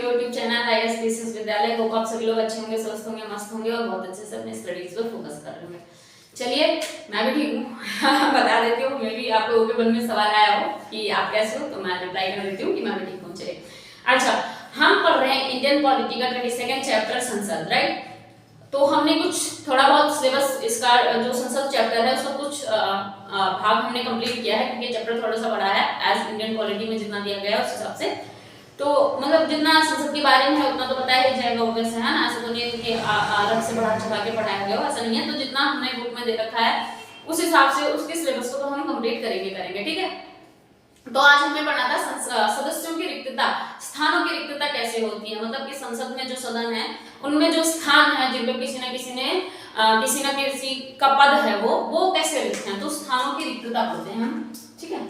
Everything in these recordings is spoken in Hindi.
यूट्यूब चैनल आईएएस पीसीएस विद्यालय। होप आप सभी लोग अच्छे होंगे, स्वस्थ होंगे, मस्त होंगे और बहुत अच्छे से अपने स्टडीज पर फोकस कर रहे होंगे। चलिए, मैं भी ठीक हूँ बता देती हूँ। मे भी आप लोगों के मन में सवाल आया हो कि आप कैसे हो, तो मैं रिप्लाई कर देती हूँ कि मैं भी ठीक हूँ। चलिए, अच्छा, हम पढ़ रहे हैं इंडियन पॉलिटी का 22nd चैप्टर संसद, राइट। तो हमने कुछ थोड़ा बहुत सिलेबस इसका जो संसद चैप्टर है उसका कुछ भाग हमने कंप्लीट किया है, क्योंकि चैप्टर थोड़ा सा बड़ा है एज इंडियन पॉलिटी में जितना दिया गया है उस हिसाब से। तो मतलब जितना संसद के बारे में है उतना तो पता ही जाएगा वैसे, है ना। ऐसा तो नहीं है कि अलग से बढ़ा चढ़ा के पढ़ाया गया हो, ऐसा नहीं है। तो जितना हमने बुक में दे रखा है उस हिसाब से उसके सिलेबस को तो हम कंप्लीट करेंगे, ठीक है। तो आज हमने पढ़ा था सदस्यों की रिक्तता, स्थानों की रिक्तता कैसे होती है, मतलब कि संसद में जो सदन है उनमें जो स्थान है जिन पे किसी न किसी का पद है वो कैसे रिक्त हैं, तो स्थानों की रिक्तता बोलते हैं हम, ठीक है।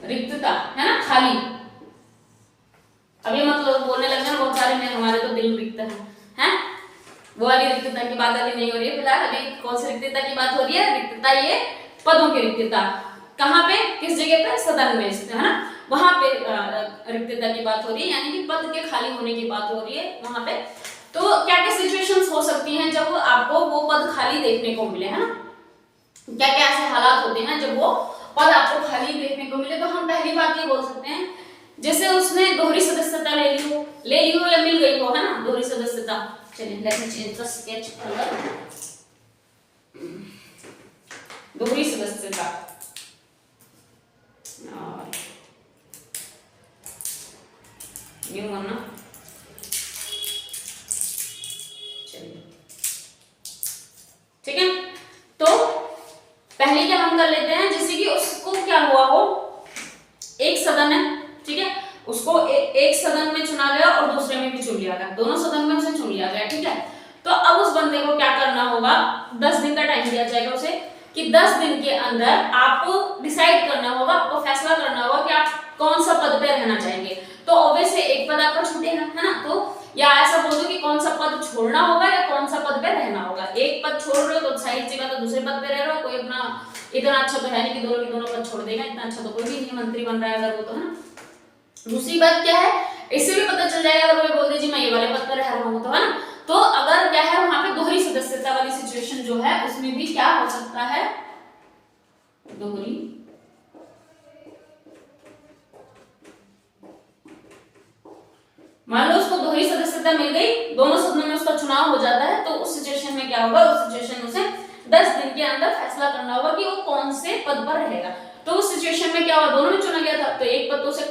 रिक्तता है ना, खाली। अभी मतलब बोलने लगे ना बहुत सारे में हमारे तो दिल रिक्त हैं, वो वाली रिक्तता की बात अभी नहीं हो रही है फिलहाल। अभी कौन सी रिक्तता की बात हो रही है? रिक्तता ये पदों की रिक्तता। कहाँ पे, किस जगह पे? सदन में, है ना, वहां पे रिक्तता की बात हो रही है, यानी कि पद के खाली होने की बात हो रही है वहां पे। तो क्या क्या सिचुएशंस हो सकती हैं जब आपको वो पद खाली देखने को मिले, है ना। क्या क्या ऐसे हालात होते हैं जब वो पद आपको खाली देखने को मिले। तो हम पहली बात ये बोल सकते हैं, जैसे उसने दोहरी सदस्यता ले ली हो या मिल गई हो, है ना, दोहरी सदस्यता। चलिए, let me change the sketch colour. दोहरी सदस्यता और न्यू वन ना, चलिए ठीक है। तो पहले क्या हम कर लेते हैं, जैसे कि उसको क्या हुआ हो, एक सदन है, ठीक है, उसको एक सदन में चुना गया और दूसरे में भी चुन लिया गया, दोनों सदन में उसे चुन लिया गया, ठीक है। तो अब उस बंदे को क्या करना होगा, 10 दिन का टाइम दिया जाएगा उसे कि 10 दिन के अंदर आपको डिसाइड करना होगा, आपको फैसला करना होगा कि आप कौन सा पद पे रहना चाहेंगे। तो ऑब्वियसली एक पद आपका छूटेगा, है ना। तो या ऐसा बोल दो कि कौन सा पद छोड़ना होगा या कौन सा पद पे रहना होगा। एक पद छोड़ रहे हो तो सही सी बात है, दूसरे पद पे रह रहे हो, कोई अपना इतना अच्छा तो है नहीं कि दोनों के दोनों पद छोड़ देगा, इतना अच्छा तो कोई भी नहीं मंत्री बन रहा है अगर वो, तो है ना। दूसरी बात क्या है, इससे भी पता चल जाएगा अगर कोई बोल दे जी मैं ये वाले पद पर रह रहा हूं, तो है ना। तो अगर क्या है वहां पे दोहरी सदस्यता वाली सिचुएशन जो है उसमें भी क्या हो सकता है, दोहरी मान लो उसको दोहरी सदस्यता मिल गई, दोनों सदनों में उसका चुनाव हो जाता है, तो उस सिचुएशन में क्या होगा, उस सिचुएशन में उसे 10 दिन के अंदर फैसला करना होगा कि वो कौन से पद पर रहेगा। तो उस सिचुएशन में क्या हुआ, दोनों में चुना गया था तो एक पद तो उसे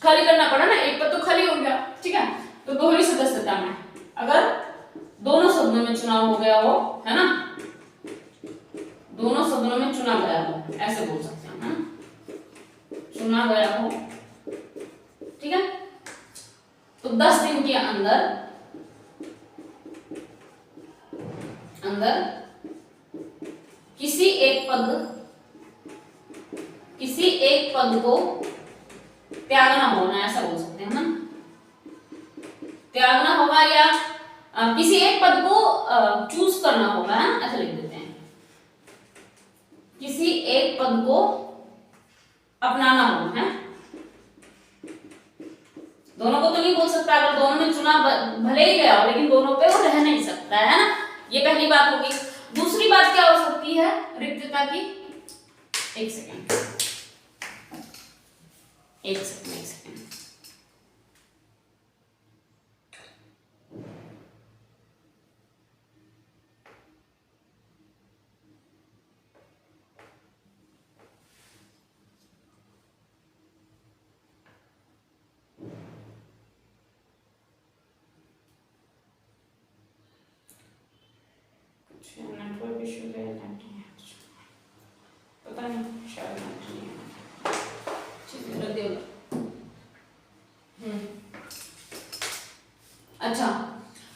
खाली करना पड़ा ना, एक पद तो खाली हो गया, ठीक है। तो दोहरी सदस्यता में अगर दोनों सदनों में चुनाव हो गया हो, है ना, दोनों सदनों में चुना गया हो, ऐसे बोल सकते हैं, है ना, चुना गया हो, ठीक है। तो 10 दिन के अंदर किसी एक पद को त्यागना होना, ऐसा बोल सकते हैं ना, त्यागना होगा या किसी एक पद को चूज करना होगा, है ना, ऐसा लिख देते हैं, किसी एक पद को अपनाना होगा, है। दोनों को तो नहीं बोल सकता, अगर दोनों ने चुना भले ही गया हो लेकिन दोनों पे वो रह नहीं सकता है ना, ये पहली बात होगी। दूसरी बात क्या हो सकती है रिक्तता की, एक सेकेंड नेटवर्क इशू है, पता नहीं, शायद नहीं है, चीजें रद्दी होगा। अच्छा,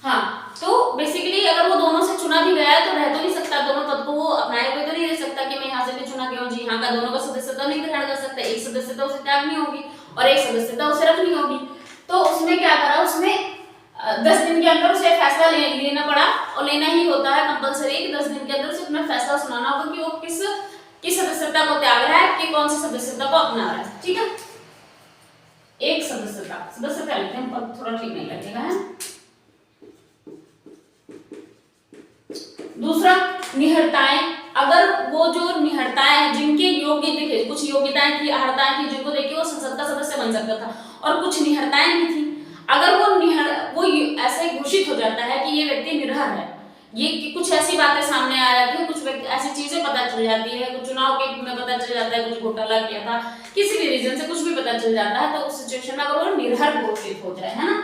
हाँ, तो बेसिकली अगर वो दोनों से चुना भी गया है तो रह तो नहीं सकता, दोनों पद को वो अपनाए हुए तो नहीं रह सकता कि मैं यहाँ से भी चुना गया हूँ जी, यहाँ का दोनों का सदस्यता नहीं ग्रहण कर सकता, एक सदस्यता उसे त्यागनी होगी और एक सदस्यता उसे रखनी होगी। तो उसमें क्या करा, उसमें 10 दिन के अंदर उसे फैसला लेना पड़ा, और लेना ही होता है कंपलसरी कि 10 दिन के अंदर उसे अपना फैसला सुनाना होगा कि वो किस सदस्यता को त्याग रहा है, कि कौन सी सदस्यता को अपना रहा है। ठीक है, एक सदस्यता लिखते हैं, पर थोड़ा ठीक नहीं लगेगा है। दूसरा, निहरताएं। अगर वो जो निहरताएं हैं जिनके योग्य देखिए, कुछ योग्यताएं थी, अर्हताएं थी, जिनको देखिए वो संसद का सदस्य बन सकता था, और कुछ निहरताएं भी थी। अगर वो ऐसे घोषित हो जाता है कि ये व्यक्ति निरहर है, ये कि कुछ ऐसी बातें सामने आ जाती है, कुछ ऐसी चीजें पता चल जाती है, कुछ चुनाव के में पता चल जाता है, कुछ घोटाला किया था, किसी भी रीजन से कुछ भी पता चल जाता है, तो उस सिचुएशन में अगर वो निरहर घोषित हो जाए, है ना,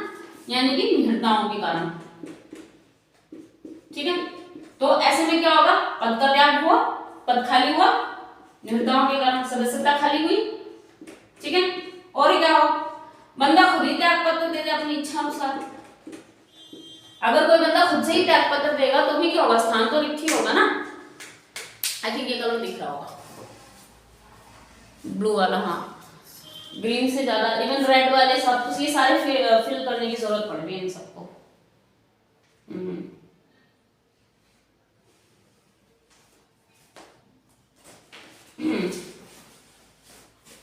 यानी कि निहरताओं के कारण। ठीक है, तो ऐसे में क्या होगा, पद का त्याग हुआ, पद खाली हुआ, निहरताओं के कारण सदस्यता खाली हुई। ठीक है, और क्या हो, बंदा खुद ही त्याग पत्र दे दे अपनी इच्छा अनुसार। अगर कोई बंदा खुद से ही त्याग पत्र देगा तो भी क्या होगा, स्थान तो रिक्त ही होगा ना। आई थिंक ये कलर दिख रहा होगा, ब्लू वाला, हाँ, ग्रीन से ज्यादा, इवन रेड वाले सब कुछ ये सारे फिल करने की जरूरत पड़ रही है इन सबको।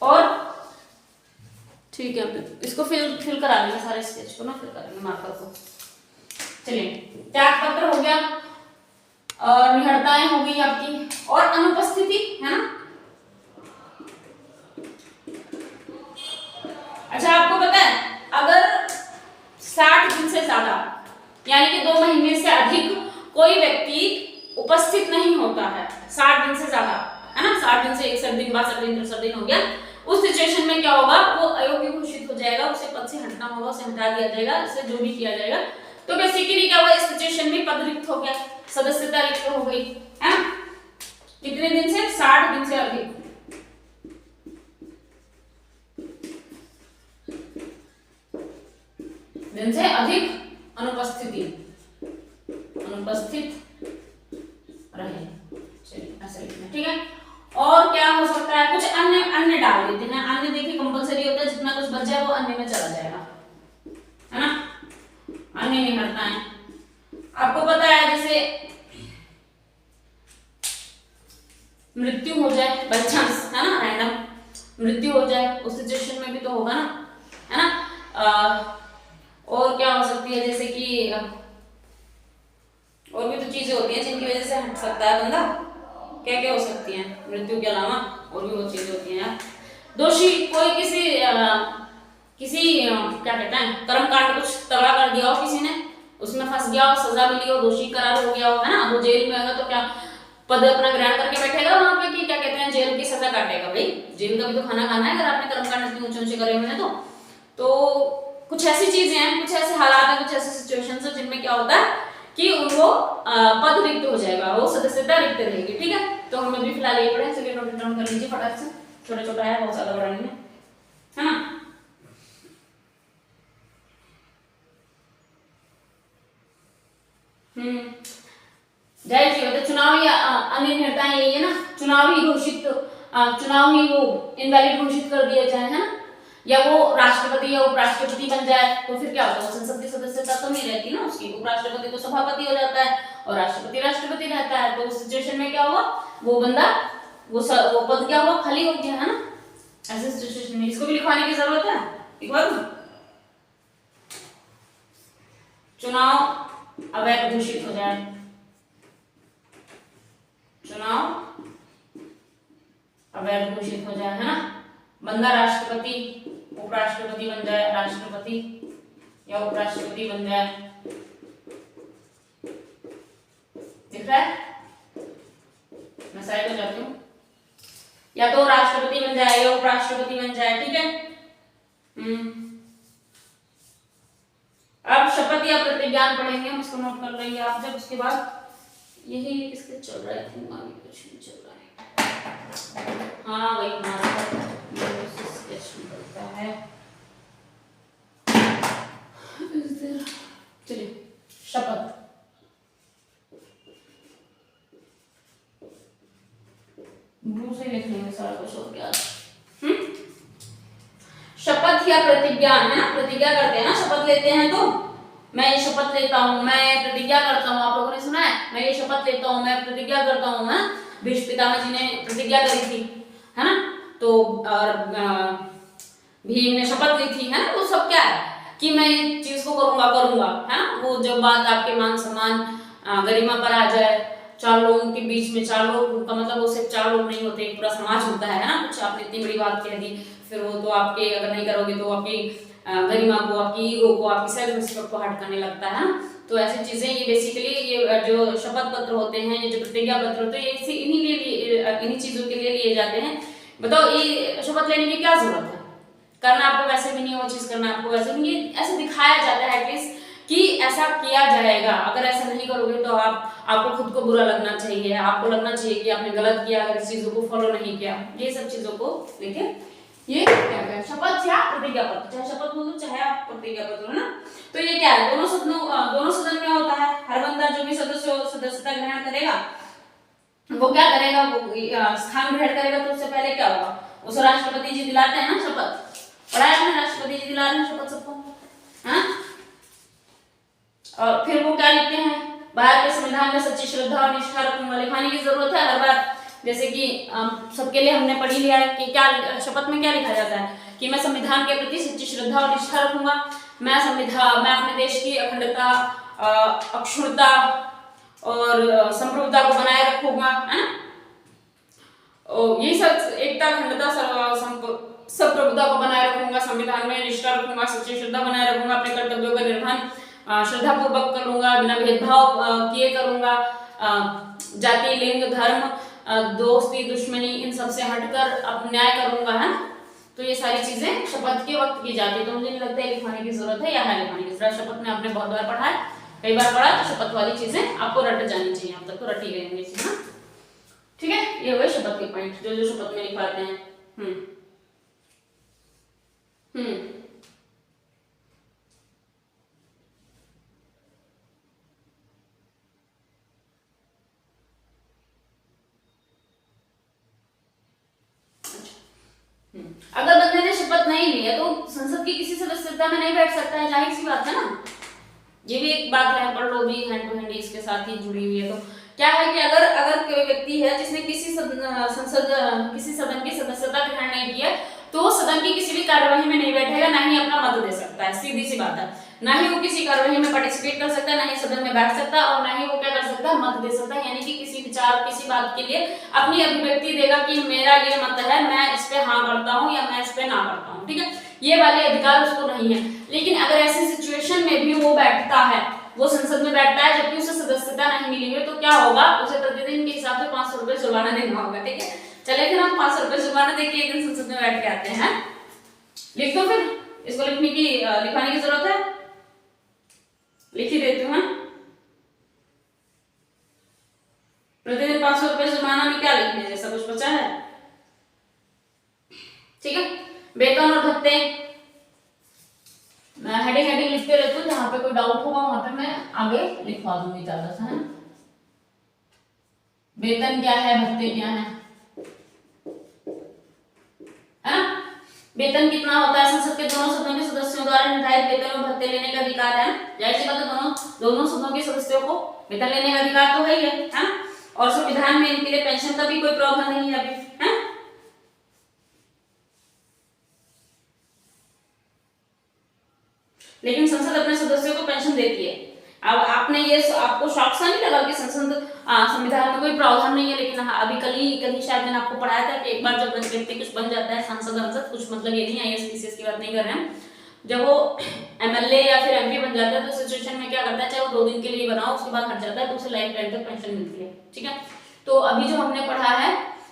और ठीक है, इसको फिल करा लेंगे, सारे स्केच को ना फिल करेंगे मार्कर को। चलिए, त्याग पत्र हो गया, और निहरताएं हो गई आपकी, और अनुपस्थिति है ना। अच्छा, आपको पता है अगर 60 दिन से ज्यादा यानी कि 2 महीने से अधिक कोई व्यक्ति उपस्थित नहीं होता है, 60 दिन से ज्यादा, है ना, 60 दिन से 61 दिन, 62 दिन, 63 दिन हो गया, उस सिचुएशन में क्या होगा, वो अयोग्य घोषित हो जाएगा, उसे पद से हटना होगा, उसे हटा दिया जाएगा, उसे जो भी किया जाएगा। तो बेसिकली क्या हुआ, इस सिचुएशन में पद रिक्त हो गया, सदस्यता रिक्त हो गई, है ना। कितने दिन से, 60 दिन से अधिक। दिन से अधिक अनुपस्थित रहे, चलिए ऐसे लिखना। ठीक है, और क्या हो सकता है, कुछ अन्य डाल देते हैं। अन्य देखिए कंपलसरी होता है, जितना कुछ बच जाए वो अन्य में चला जाएगा, है ना। अन्य निहरताएं आपको पता है, जैसे मृत्यु हो जाए बाय चांस, है ना, रैंडम मृत्यु हो जाए, उस सिचुएशन में भी तो होगा ना, है ना। और क्या हो सकती है, जैसे कि और भी तो चीजें होती हैं जिनकी वजह से हट सकता है बंदा। क्या क्या हो सकती हैं मृत्यु के अलावा, और भी बहुत चीजें होती हैं यार। दोषी, कोई किसी क्या कहते हैं, कर्मकांड कुछ तगड़ा कर दिया हो किसी ने, उसमें फंस गया हो, सजा मिली हो, दोषी करार हो गया हो, है ना, वो जेल में होगा तो क्या पद अपना ग्रहण करके बैठेगा वहां पे, कि क्या कहते हैं, जेल की सजा काटेगा। भाई जेल का भी तो खाना खाना है, अगर आपने कर्मकांड इतने ऊंचे ऊंचे करे हुए हैं तो कुछ ऐसी चीजें हैं, कुछ ऐसे हालात हैं, कुछ ऐसे सिचुएशंस हैं जिनमें क्या होता है कि उनको पद रिक्त हो जाएगा, वो सदस्यता रिक्त रहेगी। ठीक है, तो हम अभी फिलहाल ये पढ़े, चलिए नोट डाउन कर लीजिए फटाक से, छोटा छोटा है, बहुत ज्यादा बड़ा नहीं है ना। जाहिर सी बात है, चुनाव या अन्य निहरताएं यही है ना, चुनाव ही वो इनवैलिड घोषित कर दिया जाए, है ना, या वो राष्ट्रपति या उपराष्ट्रपति बन जाए, तो फिर क्या होता है, संसद की सदस्यता तो नहीं रहती ना उसकी, उपराष्ट्रपति तो सभापति हो जाता है और राष्ट्रपति रहता है। तो उस सिचुएशन में क्या हुआ, वो बंदा वो पद क्या हुआ, खाली हो गया, है ना। ऐसे सिचुएशन में इसको भी लिखवाने की जरूरत है, एक बार चुनाव अवैध घोषित हो जाए, चुनाव अवैध घोषित हो जाए, है ना, बंदा राष्ट्रपति उपराष्ट्रपति बन जाए, राष्ट्रपति या उपराष्ट्रपति बन जाए, दिख रहा है, मैं साइड हो जाती हूँ, या तो राष्ट्रपति बन जाए या उपराष्ट्रपति बन जाए। ठीक है, अब शपथ या प्रतिज्ञान पढ़ेंगे हम, इसको नोट कर लेंगे आप जब, उसके बाद यही इसके चल रहा है, आगे कुछ नहीं चल रहा है। हाँ वही निकलता है, चलिए शपथ, ब्लू से लिख लेंगे सारा कुछ हो गया। शपथ या प्रतिज्ञान, है ना, प्रतिज्ञा करते हैं ना, शपथ लेते हैं तो मैं ये शपथ लेता हूँ, मैं प्रतिज्ञा करता हूँ। आप लोगों ने सुना है, मैं ये शपथ लेता हूँ, मैं प्रतिज्ञा करता हूँ। है भीष्म पितामह जी ने प्रतिज्ञा करी थी, है ना। तो और भीम ने शपथ ली थी, है ना। वो सब क्या है कि मैं ये चीज को करूंगा, है ना। वो जब बात आपके मान सम्मान गरिमा पर आ जाए, चार लोगों के बीच में, चार लोग का मतलब वो सिर्फ चार लोग नहीं होते, पूरा समाज होता है ना। कुछ आपने इतनी बड़ी बात कह दी, फिर वो तो आपके अगर नहीं करोगे तो आपकी गरिमा को, आपकी ईगो को, आपकी सेल्फ रिस्पेक्ट को हर्ट करने लगता है ना। तो ऐसी चीजें ये बेसिकली ये जो शपथ पत्र होते हैं, ये जो प्रतिज्ञा पत्र होते हैं, ये इन्हीं चीजों के लिए लिए जाते हैं। बताओ ये शपथ लेने की क्या जरूरत है, करना आपको वैसे भी नहीं, वो चीज करना आपको वैसे भी नहीं, ऐसे दिखाया जाता है एटलीस्ट कि ऐसा किया जाएगा। अगर ऐसा नहीं करोगे तो आपको खुद को बुरा लगना चाहिए, आपको लगना चाहिए कि आपने गलत किया अगर इस चीजों को फॉलो नहीं किया। ये सब चीजों को लेके ये क्या है, शपथ या प्रतिज्ञा पत्र, चाहे शपथ बोलो चाहे आप प्रतिज्ञा पत्र, है ना। तो ये क्या है, दोनों सदन में होता है। हर बंदा जो भी सदस्यता ग्रहण करेगा वो क्या करेगा, वो स्थान ग्रहण करेगा। तो उससे पहले क्या होगा, उसे राष्ट्रपति जी दिलाते हैं ना शपथ, पढ़ा है ना, राष्ट्रपति जी दिला रहे हैं शपथ सबको, हाँ। और फिर वो क्या लिखते हैं, भारत के संविधान में सच्ची श्रद्धा और निष्ठा रखूंगा। लिखाने की जरूरत है हर बार, जैसे कि सबके लिए हमने पढ़ी लिया है कि क्या शपथ में क्या लिखा जाता है कि मैं संविधान के प्रति सच्ची श्रद्धा और निष्ठा रखूंगा, मैं अपने देश की अखंडता, अक्षुण्णता और संप्रभुता को बनाए रखूंगा, है ना। और यही सब, एकता, अखंडता, संप्रभुता को बनाए रखूंगा, संविधान में निष्ठा रखूंगा, सच्ची श्रद्धा बनाए रखूंगा, अपने कर्तव्यों का निर्वहन श्रद्धा पूर्वक करूंगा, बिना भेदभाव किए करूंगा, जाति, लिंग, धर्म, दोस्ती, दुश्मनी, इन सब से हटकर अब न्याय करूंगा, है ना। तो ये सारी चीजें शपथ के वक्त की जाती है। तो मुझे नहीं लगता है लिखाने की जरूरत है, या है लिखाने की जरूरत। शपथ में आपने बहुत बार पढ़ा है, कई बार पढ़ा, तो शपथ वाली चीजें आपको रट जानी चाहिए। अब तक तो रटी गई होंगी, ठीक है। ये हुए शपथ के पॉइंट जो शपथ में लिखवाते हैं। अगर बंदे ने शपथ नहीं ली है तो संसद की किसी सदस्यता में नहीं बैठ सकता है, जाहिर सी बात है ना। ये भी एक बात है, पढ़ लो भी, हैंड टू हैंड इसके साथ ही जुड़ी हुई है। तो क्या है कि अगर कोई व्यक्ति है जिसने किसी सदन की सदस्यता ग्रहण नहीं की है, तो वो सदन की किसी भी कार्यवाही में नहीं बैठेगा, ना ही अपना मत दे सकता है। सीधी सी बात है, ना ही वो किसी कार्यवाही में पार्टिसिपेट कर सकता है, ना ही सदन में बैठ सकता है, और ना ही वो क्या कर सकता है, मत दे सकता है। यानी कि किसी विचार, किसी बात के लिए अपनी अभिव्यक्ति देगा कि मेरा ये मत है, मैं इस पे हाँ करता हूँ या मैं इस पे ना करता हूँ, ठीक है। ये वाले अधिकार उसको नहीं है। लेकिन अगर ऐसी सिचुएशन में भी वो बैठता है, वो संसद में बैठता है जबकि उसे सदस्यता नहीं मिली है, तो क्या होगा, उसे प्रतिदिन के हिसाब से 500 रुपए जुर्माना देना होगा, ठीक है। चले फिर हम 500 रुपए जुर्माना देके एक दिन संसद में बैठ के आते हैं। लिख दो फिर, इसको लिखवाने की जरूरत है, लिख ही देती हूँ। प्रतिदिन 500 रुपए जुर्माना में क्या लिखने जैसा कुछ बचा है, ठीक है। वेतन और भत्ते मैं हेडिंग लिखते रहती हूँ, जहां पे कोई डाउट होगा वहां पे मैं आगे लिखवा दूंगी ज्यादा सा, है। वेतन क्या है, भत्ते क्या है ना। वेतन कितना होता है, संसद के दोनों सदनों के सदस्यों द्वारा निर्धारित वेतन और भत्ते लेने का अधिकार है। जाहिर सी बात है, दोनों सदनों के सदस्यों को वेतन लेने का अधिकार तो है ही है ना। और संविधान में इनके लिए पेंशन का भी कोई प्रावधान नहीं है अभी, है। लेकिन संसद अपने सदस्यों को पेंशन देती है। अब आपको शौक सा नहीं लगा कि संविधान में कोई प्रावधान नहीं है, लेकिन हाँ, अभी कल ही शायद मैंने आपको पढ़ाया था कि एक बार जब व्यक्ति कुछ बन जाता है, सांसद कुछ मतलब ये नहीं IAS PCS की बात नहीं कर रहे हैं, जब वो MLA या फिर MP बन जाता है तो सिचुएशन में क्या करता है, चाहे वो 2 दिन के लिए बनाओ, उसके बाद हट जाता है, तो उसे लाइफ टाइम तक पेंशन मिलती है, ठीक है। तो अभी जो हमने पढ़ा है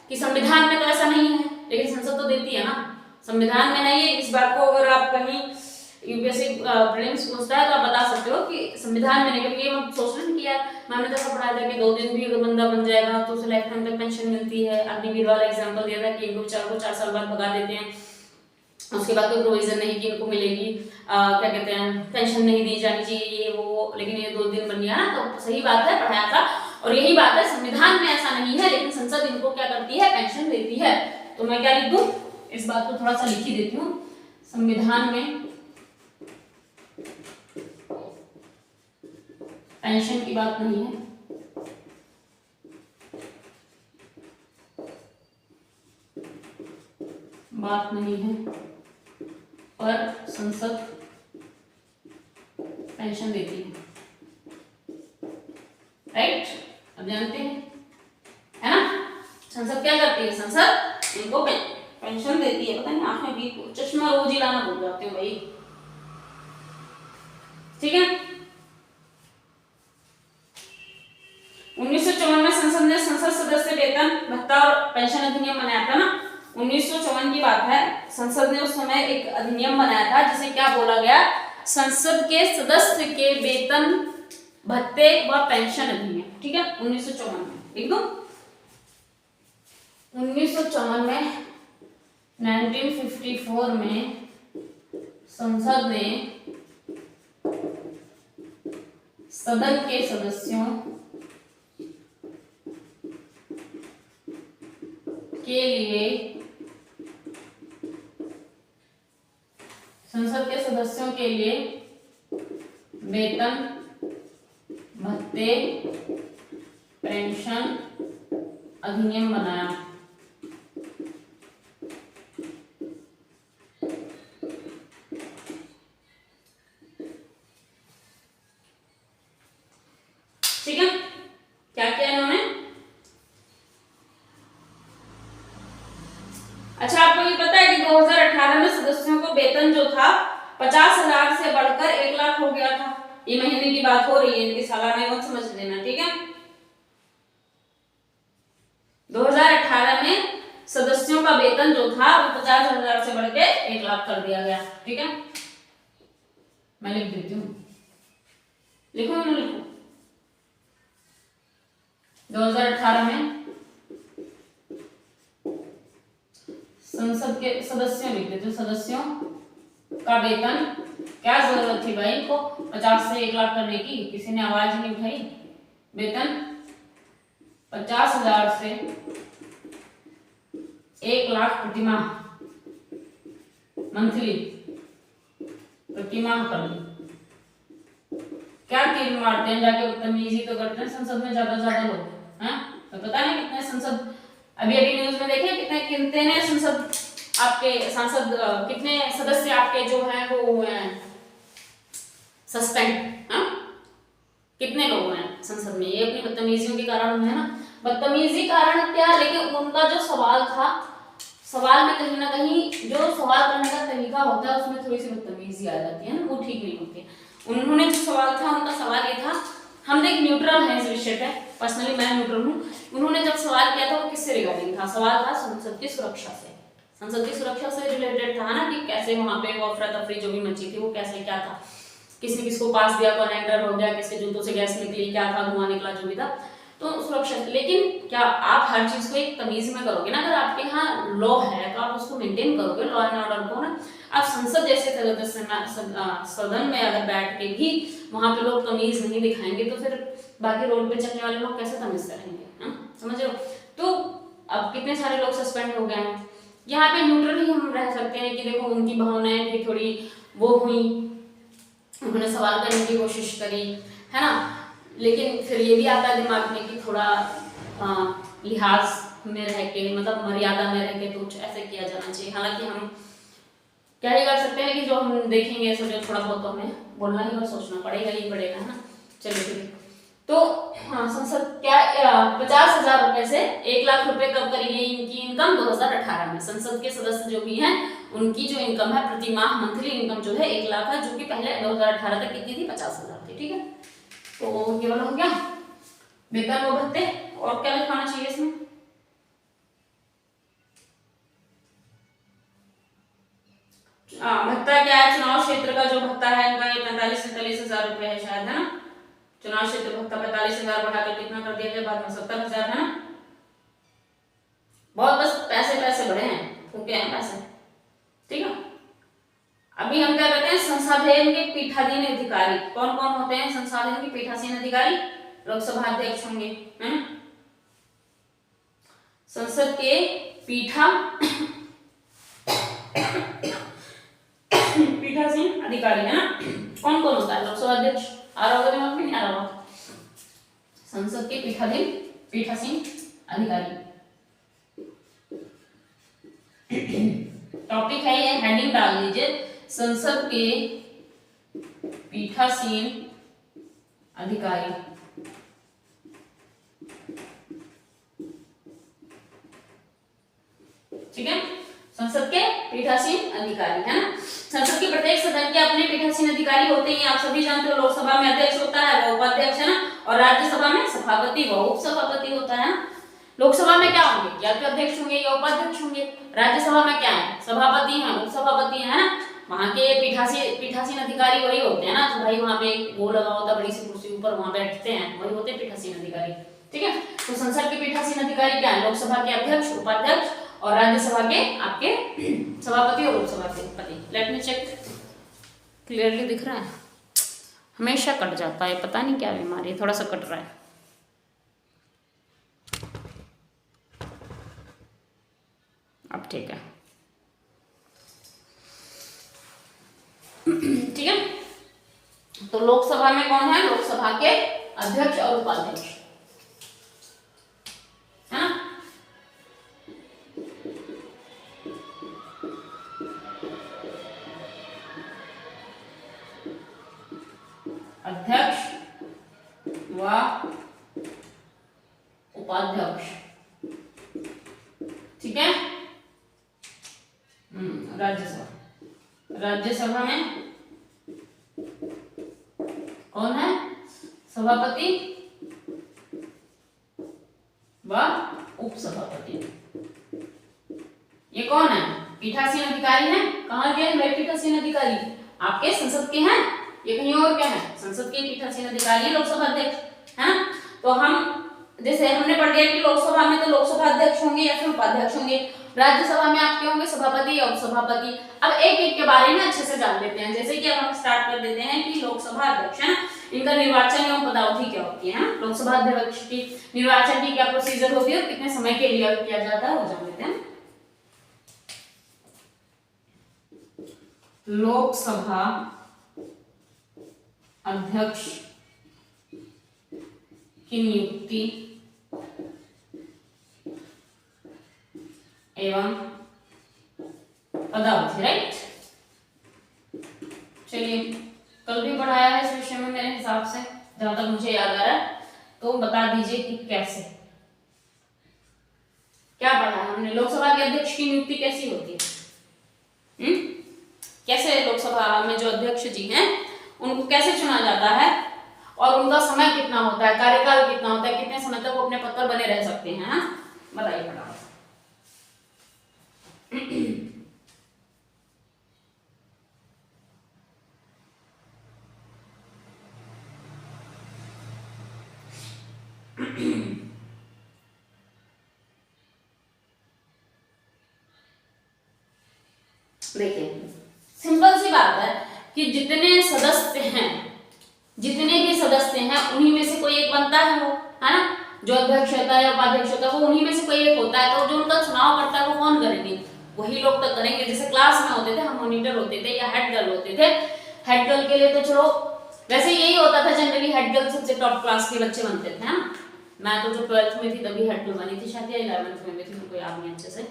कि संविधान में तो ऐसा नहीं है, लेकिन संसद तो देती है ना, संविधान में नहीं है। इस बात को अगर आप कहीं यूपीएससी प्रीलिम्स पूछता है तो आप बता सकते हो कि संविधान में नहीं, क्योंकि ये मत सोच लें कि यार मैंने तो पढ़ाया था कि 2 दिन भी अगर बंदा बन जाएगा तो उसे लाइफ टाइम तक पेंशन मिलती है। अग्निवीर वाला एग्जांपल दिया था कि इनको 4 साल बाद भगा देते हैं, उसके बाद कोई प्रोविजन नहीं कि इनको मिलेगी क्या कहते हैं, पेंशन नहीं दी जानी चाहिए, ये वो, लेकिन ये 2 दिन बन गया ना, तो सही बात है, पढ़ाया था। और यही बात है, संविधान में ऐसा नहीं है, लेकिन संसद इनको क्या करती है, पेंशन देती है। तो मैं क्या लिख दूं, इस बात को थोड़ा सा लिख ही देती हूँ। संविधान में पेंशन की बात नहीं है, बात नहीं है, पर संसद पेंशन देती है, राइट। अब जानते हैं, है ना, संसद क्या करती है, संसद इनको पेंशन देती है। पता नहीं आंख में भी चश्मा रोज ही लाना भूल जाती हूँ भाई, ठीक है। 1954 में संसद ने संसद सदस्य वेतन भत्ता और पेंशन अधिनियम बनाया था ना, 1954 की बात है। संसद ने उस समय एक अधिनियम बनाया था जिसे क्या बोला गया, संसद के सदस्य के वेतन भत्ते व पेंशन अधिनियम, ठीक है। 1954 में एकदम 1954 में 1954 में संसद ने सदन के सदस्यों के लिए, संसद के सदस्यों के लिए वेतन भत्ते पेंशन अधिनियम बनाया। ठीक है, क्या किया इन्होंने। अच्छा, आपको ये पता है कि 2018 में सदस्यों को वेतन जो था 50,000 से बढ़कर 1 लाख हो गया था। ये महीने की बात हो रही है, इनकी सालाना मत समझ लेना, ठीक है। 2018 में सदस्यों का वेतन जो था वो 50,000 से बढ़ के 1 लाख कर दिया गया, ठीक है। मैं लिख देती हूँ, लिखो ना, लिखो। 2018 में संसद के सदस्यों, लिख देते, सदस्यों का वेतन, क्या जरूरत थी भाई को 50 से 1 लाख करने की, किसी ने आवाज नहीं उठाई। वेतन 50,000 से 1 लाख प्रतिमाह, मंथली, प्रतिमाह कर दी। क्या तीर मारते हैं जाके, बदतमीजी तो करते हैं संसद में ज्यादा लोग, हैं। तो पता नहीं कितने संसद, अभी न्यूज में देखे कितने संसद आपके सांसद, कितने सदस्य आपके जो हैं वो हुए हैं सस्पेंड, हाँ, कितने लोग हैं संसद में, ये अपनी बदतमीजियों के कारण है ना। बदतमीजी कारण क्या, लेकिन उनका जो सवाल था, सवाल में कहीं ना कहीं जो सवाल करने का तरीका होता है उसमें थोड़ी सी बदतमीजी आ जाती है ना, वो ठीक नहीं होती है। उन्होंने जो सवाल था, उनका सवाल ये था, हम देख न्यूट्रल हैं इस विषय पे, पर्सनली मैं न्यूट्रल हूँ। उन्होंने जब सवाल किया था वो किससे रिगार्डिंग था, सवाल था संसद की सुरक्षा से, संसद की सुरक्षा से रिलेटेड था ना, कि कैसे वहां पे वो अफरा तफरी जो भी मची थी वो कैसे क्या था, किसने किसको पास दिया, कौन एंटर हो गया, किसके जूतों से गैस निकली, क्या था, धुआं निकला, जो भी था, तो सुरक्षा। लेकिन क्या आप हर चीज को एक तमीज में करोगे ना, अगर आपके यहाँ लॉ है तो आप उसको मेंटेन करोगे, लॉ एंड ऑर्डर को ना। आप संसद जैसे सदन में अगर बैठ के भी वहां पे लोग तमीज नहीं दिखाएंगे तो फिर बाकी रोड पे चलने वाले लोग कैसे तमीज करेंगे, समझ रहे हो। तो अब कितने सारे लोग सस्पेंड हो गए हैं, यहाँ पे न्यूट्रल ही हम रह सकते हैं कि देखो उनकी भावनाएं भी थोड़ी वो हुई, उन्होंने सवाल करने की कोशिश करी, है ना। लेकिन फिर ये भी आता है दिमाग में कि थोड़ा लिहाज में रह के, मतलब मर्यादा में रह के कुछ ऐसे किया जाना चाहिए। हालांकि हम क्या ही कर सकते हैं कि जो हम देखेंगे ऐसे जो थोड़ा बहुत तो हमें बोलना ही और सोचना पड़ेगा ही पड़ेगा, है ना। चलिए ठीक है, तो हाँ, संसद क्या 50,000 रुपए से 1 लाख रुपए कब करेगी इनकी इनकम, 2018 में संसद के सदस्य जो भी हैं उनकी जो इनकम है प्रतिमाह मंथली इनकम जो है 1 लाख है, जो कि पहले 2018 तक कितनी थी, 50,000 थी, ठीक है। तो केवल हो गया वेतन व भत्ते, और क्या लिखाना चाहिए इसमें, भत्ता क्या है, चुनाव क्षेत्र का जो भत्ता है इनका ये 45-47,000 रुपए है शायद, है ना। चुनाव क्षेत्र भत्ता 45,000 बढ़ाकर कितना कर दिया गया बाद में, 70,000, है ना। बहुत बस पैसे बढ़े हैं, फूके हैं पैसे, ठीक है। अभी हम क्या करते हैं, संसदीय के पीठासीन अधिकारी कौन कौन होते हैं, संसदीय के पीठासीन अधिकारी लोकसभा अध्यक्ष होंगे, है ना। संसद के पीठासीन अधिकारी, है ना, कौन कौन होता है, लोकसभा अध्यक्ष, आ रहा होगा दिमाग में, नहीं आ रहा होगा, के पीठासीन अधिकारी। टॉपिक है ये, हेडिंग डाल लीजिए, संसद के पीठासीन अधिकारी। ठीक है, संसद के पीठासीन अधिकारी है ना। संसद के प्रत्येक सदन के अपने पीठासीन अधिकारी होते हैं, आप सभी जानते हो। लोकसभा में अध्यक्ष होता है, वो उपाध्यक्ष है ना, और राज्यसभा में सभापति व उपसभापति होता है। लोकसभा में क्या होंगे, या तो अध्यक्ष होंगे या उपाध्यक्ष होंगे। राज्यसभा में क्या है, सभापति हैं, उपसभापति है ना। वहां के पीठासीन अधिकारी वही होते हैं ना, जो भाई वहां पे वो लगा होता है बड़ी सी कुर्सी ऊपर, वहां बैठते हैं, वही होते हैं पीठासीन अधिकारी। ठीक है, तो संसद के पीठासीन अधिकारी क्या है, लोकसभा के अध्यक्ष, उपाध्यक्ष और राज्यसभा के आपके सभापति और उपसभापति। लेट मी चेक, क्लियरली दिख रहा है? हमेशा कट जाता है, पता नहीं क्या बीमारी है, थोड़ा सा कट रहा है। अब ठीक है, ठीक है। तो लोकसभा में कौन है, लोकसभा के अध्यक्ष और उपाध्यक्ष है ना। अध्यक्ष व उपाध्यक्ष, ठीक है। राज्यसभा में कौन है, सभापति व उपसभापति। ये कौन है, पीठासीन अधिकारी हैं। कहाँ के हैं भाई पीठासीन अधिकारी, आपके संसद के हैं। ये कहीं और क्या है, संसद के पीठासीन अधिकारी है लोकसभा अध्यक्ष है ना। तो हम जैसे हमने पढ़ लिया कि लोकसभा में तो लोकसभा अध्यक्ष होंगे या फिर उपाध्यक्ष होंगे, राज्यसभा में आपके होंगे सभापति या उपसभापति। अब एक एक के बारे में अच्छे से जान लेते हैं। जैसे कि अब हम स्टार्ट कर देते हैं कि लोकसभा अध्यक्ष है ना, इनका निर्वाचन एवं पदावधि क्या होती है ना। लोकसभा अध्यक्ष की निर्वाचन की क्या प्रोसीजर होती है और कितने समय के लिए किया जाता है वो जान लेते हैं। लोकसभा अध्यक्ष की नियुक्ति एवं पदावधि, राइट। चलिए, कल भी पढ़ाया है इस विषय में मेरे हिसाब से, जहां तक मुझे याद आ रहा है। तो बता दीजिए कि कैसे क्या पढ़ा है हमने। लोकसभा के अध्यक्ष की नियुक्ति कैसी होती है, कैसे लोकसभा में जो अध्यक्ष जी हैं उनको कैसे चुना जाता है और उनका समय कितना होता है, कार्यकाल कितना होता है, कितने समय तक वो अपने पद पर बने रह सकते हैं, है ना। बताइए फटाफट। देखिए, सिंपल सी बात है कि जितने सदस्य हैं, जितने भी सदस्य हैं उन्हीं में से कोई एक बनता है, वो है ना। जो अध्यक्ष होता है या उपाध्यक्ष होता है वो उन्हीं में से कोई एक होता है। तो जो उनका चुनाव करता है वो कौन करेंगे, वही लोग तो करेंगे। जैसे क्लास में होते थे हम मॉनिटर होते थे या हेड गर्ल होते थे। हेड गर्ल के लिए तो चलो वैसे यही होता था जनरली, हेड गर्ल सबसे टॉप क्लास के बच्चे बनते थे, है ना। मैं तो जो 12th में थी तभी हेड गर्ल बनी थी, शायद 11th में भी थी, मुझे याद नहीं अच्छे से,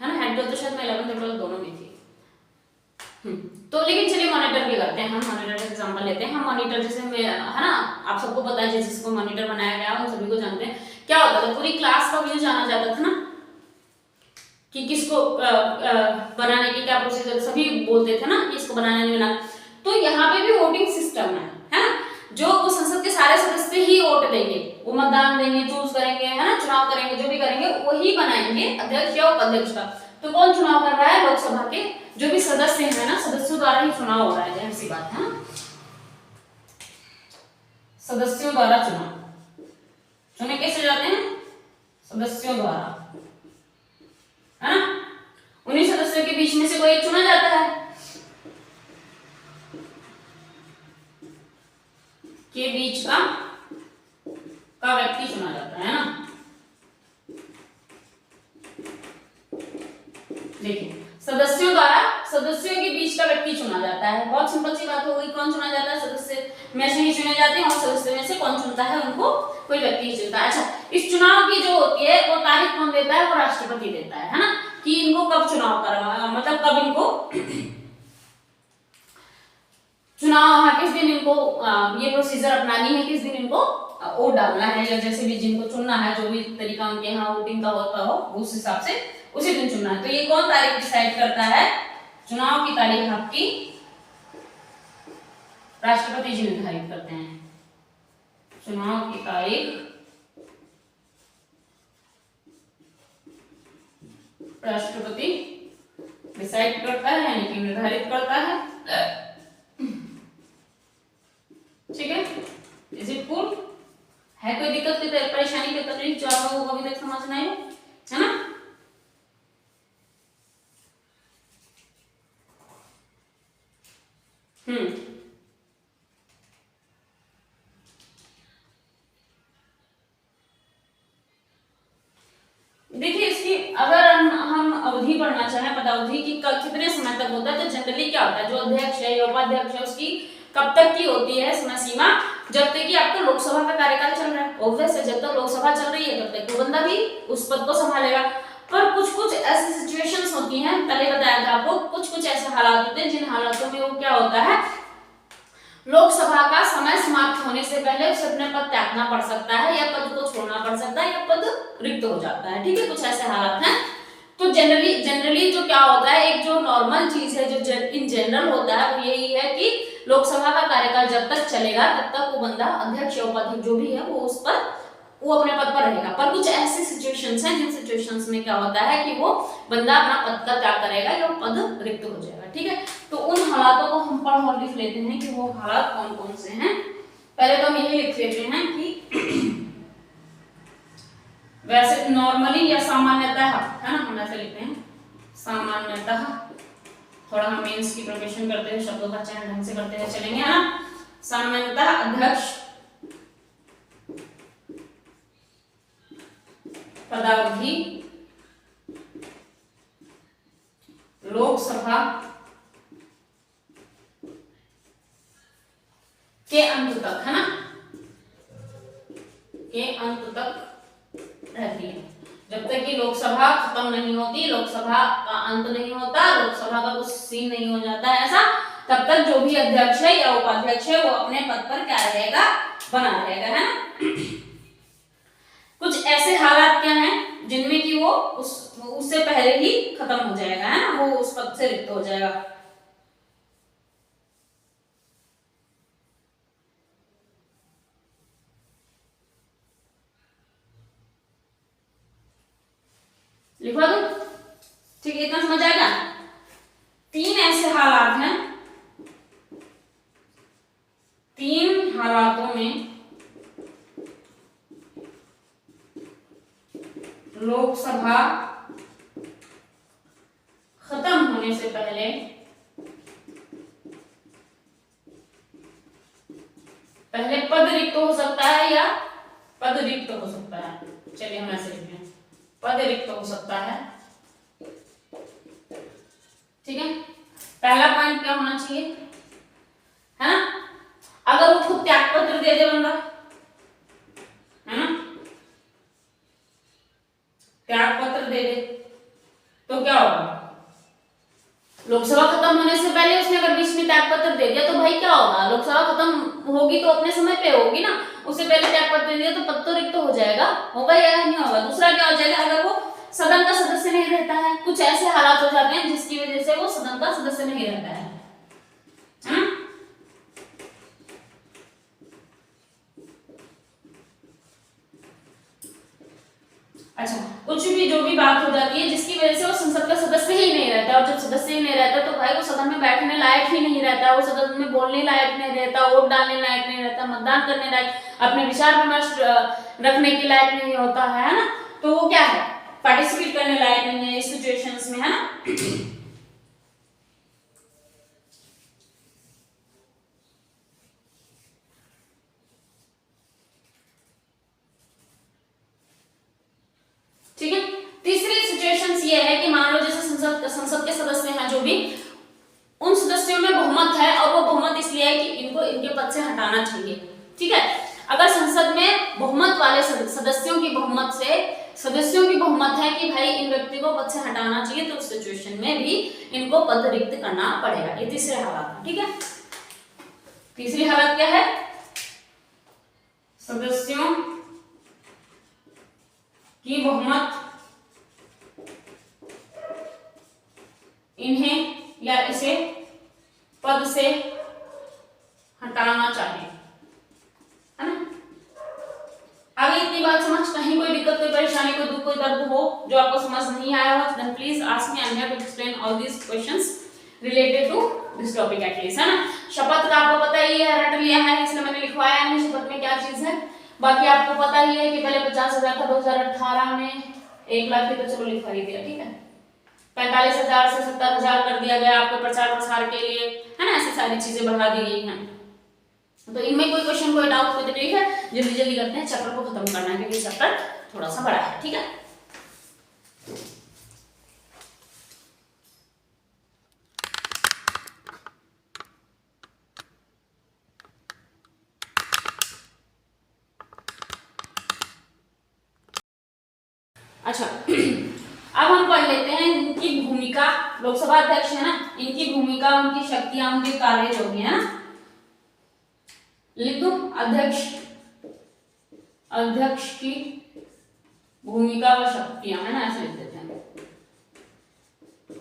है ना। हेड गर्ल तो शायद मैं 11th और 12th दोनों में थी। तो लेकिन चलिए मॉनिटर भी करते हैं हम, मॉनिटर का एग्जांपल लेते हैं हम। मॉनिटर जैसे है ना, आप सबको पता है जिसको मॉनिटर बनाया गया उन सभी को जानते हैं। क्या होता था, पूरी क्लास का व्यू जाना जाता था ना कि किसको बनाने की क्या प्रोसीजर, सभी बोलते थे ना कि इसको बनाना नहीं बनाना। तो यहाँ पे भी वोटिंग सिस्टम है ना। जो वो संसद के सारे सदस्य ही वोट देंगे, वो मतदान देंगे, चूज करेंगे, है ना, चुनाव करेंगे, जो भी करेंगे वही बनाएंगे अध्यक्ष या उपाध्यक्ष का। तो कौन चुनाव कर रहा है, लोकसभा के जो भी सदस्य हैं ना, सदस्यों द्वारा ही चुनाव हो रहा है, जाहिर सी बात है ना। सदस्यों द्वारा चुनाव, चुने कैसे जाते हैं, सदस्यों द्वारा, है ना। उन्हीं सदस्यों के बीच में से कोई एक चुना जाता है, के बीच का व्यक्ति चुना जाता है ना। देखिए, सदस्यों द्वारा सदस्यों के बीच का व्यक्ति चुना जाता है। बहुत सिंपल सी बात हो गई। कौन चुना जाता है, सदस्य में से ही चुने जाते हैं और सदस्य में से कौन चुनता है उनको, कोई व्यक्ति ही चुनता है। अच्छा, इस चुनाव की जो होती है वो तारीख कौन देता है? वो राष्ट्रपति देता है ना, कि इनको कब चुनाव करवाना, मतलब कब इनको चुनाव किस दिन इनको ये प्रोसीजर अपनानी है, किस दिन इनको वोट डालना है, या जैसे भी जिनको चुनना है, जो भी तरीका उनके यहाँ वोटिंग का होता हो उस हिसाब से उसी दिन चुनना है। तो ये कौन तारीख डिसाइड करता है? चुनाव की तारीख आपकी राष्ट्रपति जी निर्धारित करते हैं। चुनाव की तारीख राष्ट्रपति डिसाइड करता है, यानी कि निर्धारित करता है। ठीक है, इज इट कूल? है कोई दिक्कत, कोई परेशानी, कोई तकलीफ जो आप लोगों को अभी तक समझ नहीं है ना? देखिए, इसकी अगर हम अवधि पढ़ना चाहें, पदावधि की कितने समय तक होता है, तो जनरली क्या होता है, जो अध्यक्ष है या उपाध्यक्ष है उसकी कब तक की होती है समय सीमा? जब तक कि आपका लोकसभा का कार्यकाल चल रहा है। ऑब्वियस है, जब तक लोकसभा चल रही है तब तक वो बंदा भी उस पद को संभालेगा। पर कुछ कुछ ऐसी सिचुएशंस होती हैं, पहले बताया था आपको, कुछ कुछ ऐसे हालात होते हैं जिन हालातों में वो क्या होता है, लोकसभा का समय समाप्त होने से पहले उसे अपने पद त्यागना पड़ सकता है, या पद को छोड़ना पड़ सकता है, या पद रिक्त हो जाता है। ठीक है, कुछ ऐसे हालात हैं। तो जनरली जो क्या होता है, एक जो नॉर्मल चीज है, जो इन जनरल होता है, वो यही है कि लोकसभा का कार्यकाल जब तक चलेगा तब तक वो बंदा अध्यक्ष या उपाध्यक्ष जो भी है वो अपने पद पर रहेगा। पर कुछ ऐसी सिचुएशंस हैं जिन सिचुएशंस में क्या होता है कि वो बंदा अपना पद का त्याग करेगा या पद रिक्त हो जाएगा। ठीक है, तो उन हालातों को हम पढ़ और लिख लेते हैं कि वो हालात कौन कौन से हैं। पहले तो हम यही लिख लेते हैं कि वैसे नॉर्मली या सामान्यतः, है ना, हम ऐसे लिखते हैं सामान्यतः। थोड़ा हम मेंस की प्रिपरेशन करते हुए शब्दों का चयन ढंग से करते हुए चलेंगे, है ना। सामान्यतः अध्यक्ष पदावधि लोकसभा के अंत तक, है ना, के अंत तक रहती है। जब तक कि लोकसभा खत्म नहीं होती, लोकसभा का अंत नहीं होता, लोकसभा का कुछ सीन नहीं हो जाता है ऐसा, तब तक जो भी अध्यक्ष है या उपाध्यक्ष है वो अपने पद पर क्या रहेगा, बना रहेगा, है ना। कुछ ऐसे हालात क्या हैं जिनमें कि वो उससे पहले ही खत्म हो जाएगा, है ना, वो उस पद से रिक्त हो जाएगा। लिखवा दो, ठीक है, इतना समझ आएगा। 3 ऐसे हालात हैं, 3 हालातों में लोकसभा खत्म होने से पहले पद रिक्त हो सकता है या पद रिक्त हो सकता है। चलिए हम ऐसे लिखते हैं, पद रिक्त हो सकता है। ठीक है, पहला पॉइंट क्या होना चाहिए, है ना, अगर वो खुद त्याग पत्र दे दे बंदा, है ना, त्याग पत्र दे दे तो क्या होगा, लोकसभा खत्म होने से पहले उसने अगर बीच में त्याग पत्र दे दिया तो भाई क्या होगा, लोकसभा खत्म होगी तो अपने समय पे होगी ना, उससे पहले त्याग पत्र दे दिया तो पद तो रिक्त हो जाएगा, होगा या नहीं होगा। दूसरा क्या हो जाएगा, अगर वो सदन का सदस्य नहीं रहता है, कुछ ऐसे हालात हो जाते हैं जिसकी वजह से वो सदन का सदस्य नहीं रहता है, अच्छा, कुछ भी जो भी बात हो जाती है जिसकी वजह से वो संसद का सदस्य ही नहीं रहता, और जब सदस्य ही नहीं रहता तो भाई वो सदन में बैठने लायक ही नहीं रहता, वो सदन में बोलने लायक नहीं रहता, वोट डालने लायक नहीं रहता, मतदान करने लायक, अपने विचार विमर्श रखने के लायक नहीं होता है ना, तो वो क्या है, पार्टिसिपेट करने लायक नहीं है इस सिचुएशंस में, है ना। ठीक है, तीसरी सिचुएशंस ये है कि मान लो जैसे संसद के सदस्य हैं जो भी, उन सदस्यों में बहुमत है, और वो बहुमत इसलिए है कि इनको इनके पद से हटाना चाहिए। ठीक है, अगर संसद में बहुमत वाले सदस्यों की बहुमत है कि भाई इन व्यक्ति को पद से हटाना चाहिए, तो उस सिचुएशन में भी इनको पद रिक्त करना पड़ेगा। ये तीसरे हालत में, ठीक है। तीसरी हालत क्या है? सदस्यों की बहुमत इन्हें या इसे पद से हटाना चाहिए, है ना। आगे इतनी बात समझ, कहीं कोई दिक्कत, कोई परेशानी, कोई दुख, कोई दर्द हो जो आपको समझ नहीं आया हो, then please ask me. I am here to explain all these questions related to this topic at least, है ना। शपथ का आपको पता ही है, रट लिया है, इसलिए मैंने लिखवाया नहीं शपथ में क्या चीज है। बाकी आपको पता ही है कि पहले 50,000 था, 2018 में 1 लाख की, तो चलो लिखवा ही दिया, ठीक है। 45,000 से 70,000 कर दिया गया आपको प्रचार प्रसार के लिए, है ना। ऐसी सारी चीजें बढ़ा दी गई हैं। तो इनमें कोई क्वेश्चन, कोई डाउट, कोई तकलीफ है, जल्दी जल्दी करते हैं, चैप्टर को खत्म करना है क्योंकि चैप्टर थोड़ा सा बड़ा है, ठीक है। अच्छा अब हम पढ़ लेते हैं इनकी भूमिका। लोकसभा अध्यक्ष है ना, इनकी भूमिका, उनकी शक्तियां, उनके कार्य जो भी है ना, लिख दो। अध्यक्ष की भूमिका व शक्तियां, है ना, ऐसे लिख देते हैं,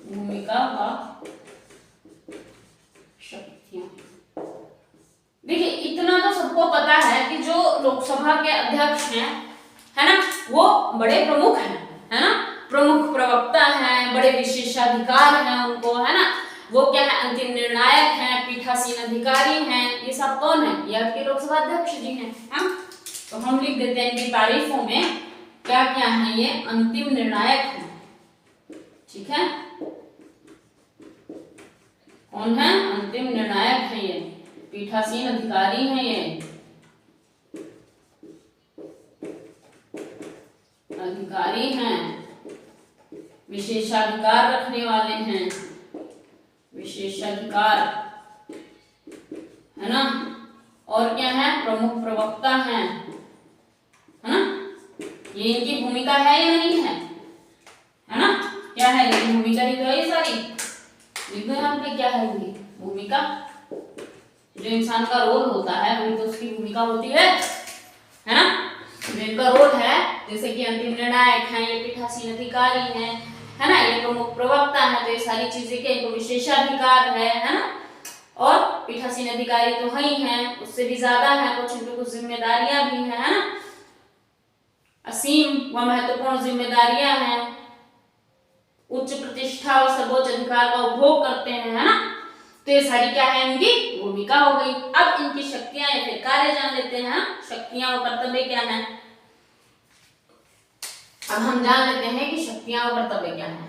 भूमिका व शक्तियां। देखिए इतना तो सबको पता है कि जो लोकसभा के अध्यक्ष हैं, है ना, वो बड़े प्रमुख हैं, है ना, प्रमुख प्रवक्ता हैं, बड़े विशेषाधिकार हैं उनको, है ना। वो क्या है? अंतिम निर्णायक हैं, पीठासीन अधिकारी हैं। ये सब कौन है? ये आपके लोकसभा अध्यक्ष जी हैं, हाँ। तो हम लिख देते हैं इनकी तारीफों में क्या क्या है, ये अंतिम निर्णायक हैं, ठीक है। कौन है? अंतिम निर्णायक है ये, पीठासीन अधिकारी हैं ये, अधिकारी हैं, विशेषाधिकार रखने वाले हैं, विशेषाधिकार, है ना। और क्या है? प्रमुख प्रवक्ता हैं, है ना। ये इनकी भूमिका है या नहीं है? है ना, क्या है ये भूमिका? ही तो है ये सारी, लिखो यहाँ पे क्या है इनकी भूमिका। जो इंसान का रोल होता है वही तो उसकी भूमिका होती है ना। जो इनका रोल है, जैसे कि अंतिम निर्णायक हैं, ये पीठासीन अधिकारी हैं, है ना, ये प्रमुख प्रवक्ता है, तो ये सारी चीजें के इनको विशेषाधिकार है ना। और पीठासीन अधिकारी तो है ही हैं, उससे भी ज्यादा है, कुछ इनको कुछ जिम्मेदारियां भी हैं, है ना। असीम व महत्वपूर्ण जिम्मेदारियां हैं, उच्च प्रतिष्ठा व सर्वोच्च अधिकार का उपभोग करते हैं, है ना। तो ये सारी क्या है? इनकी भूमिका हो गई। अब इनकी शक्तियां या फिर कार्य जान लेते हैं। शक्तियां और कर्तव्य क्या है? अब हम जान लेते हैं कि शक्तियां और कर्तव्य क्या है।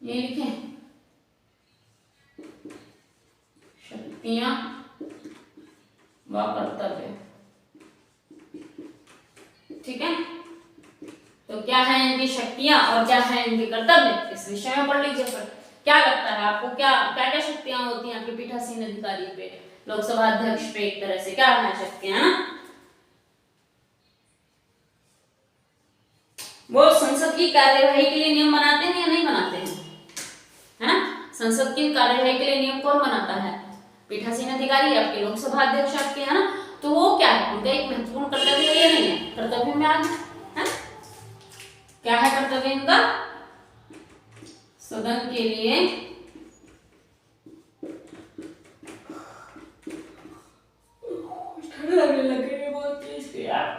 ये लिखें, शक्तियां व कर्तव्य, ठीक है। तो क्या है इनकी शक्तियां और क्या है इनके कर्तव्य, इस विषय में पढ़ लीजिए। फिर क्या लगता है आपको, क्या क्या क्या शक्तियां होती हैं आपके पीठासीन अधिकारी पे, लोकसभा अध्यक्ष पे? एक तरह से क्या है शक्तियां ना? वो संसद की कार्यवाही के लिए नियम बनाते हैं या नहीं बनाते हैं, है ना। संसद की कार्यवाही के लिए नियम कौन बनाता है? पीठासीन अधिकारी, आपके लोकसभा अध्यक्ष आपके, है ना। तो वो क्या है? उनका एक महत्वपूर्ण कर्तव्य है या नहीं है? कर्तव्य में आगे है, क्या है कर्तव्य इनका? सदन के लिए ठंड लगने लग गई है बहुत तेज यार।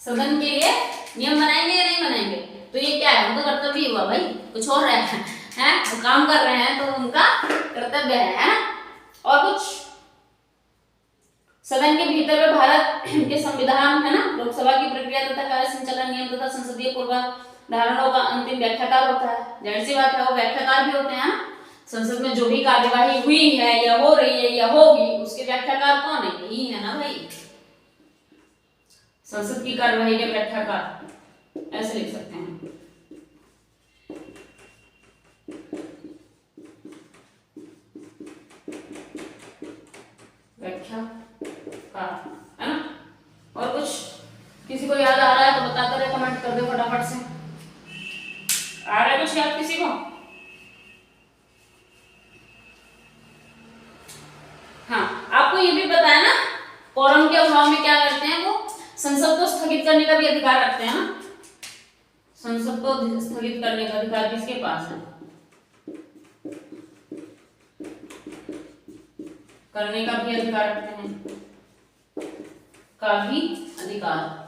सदन के लिए नियम बनाएंगे या नहीं बनाएंगे? तो ये क्या है? उनका कर्तव्य हुआ भाई, कुछ और है वो काम कर रहे हैं तो उनका कर्तव्य है ना। और कुछ सदन के भीतर में भारत के संविधान, है ना, लोकसभा की प्रक्रिया तथा कार्य संचालन नियम तथा संसदीय पूर्वधारणों का अंतिम व्याख्याकार होता है। जाहिर सी बात है वो व्याख्याकार भी होते हैं ना। संसद में जो भी कार्यवाही हुई है या हो रही है या होगी, उसके व्याख्याकार कौन है? यही है ना भाई, संसद की कार्यवाही के व्याख्याकार, ऐसे लिख सकते हैं। व्याख्याकार, है ना। और कुछ किसी को याद आ रहा है तो बताते रहे, कमेंट कर दो फटाफट से। आ रहा है कुछ याद किसी को? हाँ, आपको ये भी पता है ना, कोरम के अभाव में क्या करते हैं वो, संसद को स्थगित करने का भी अधिकार रखते हैं ना। संसद को स्थगित करने का अधिकार किसके पास है? करने का भी अधिकार रखते हैं, का भी अधिकार।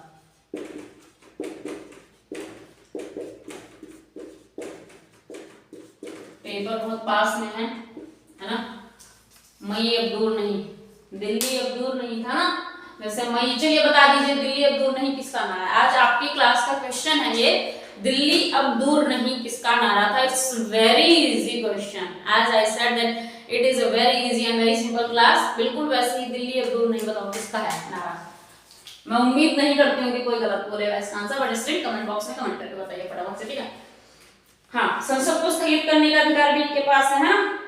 पेपर बहुत पास में है ना। मई अब दूर नहीं, दिल्ली अब दूर नहीं था ना, जैसे मई। चलिए बता दीजिए, दिल्ली अब दूर नहीं किसका नारा है? आज आपकी क्लास का क्वेश्चन है ये, दिल्ली अब दूर नहीं किसका नारा था? It's very easy question, as I said that it is a very easy and very simple class. बिल्कुल वैसे ही, दिल्ली अब दूर नहीं, बताओ किसका है नारा? मैं उम्मीद नहीं करती हूँ कि कोई गलत बोलेगा इसका answer, but still comment box में कमेंट करके बताइए फटाफट से, ठीक है। हाँ, संसद को स्थगित करने का अधिकार भी इनके पास है ना।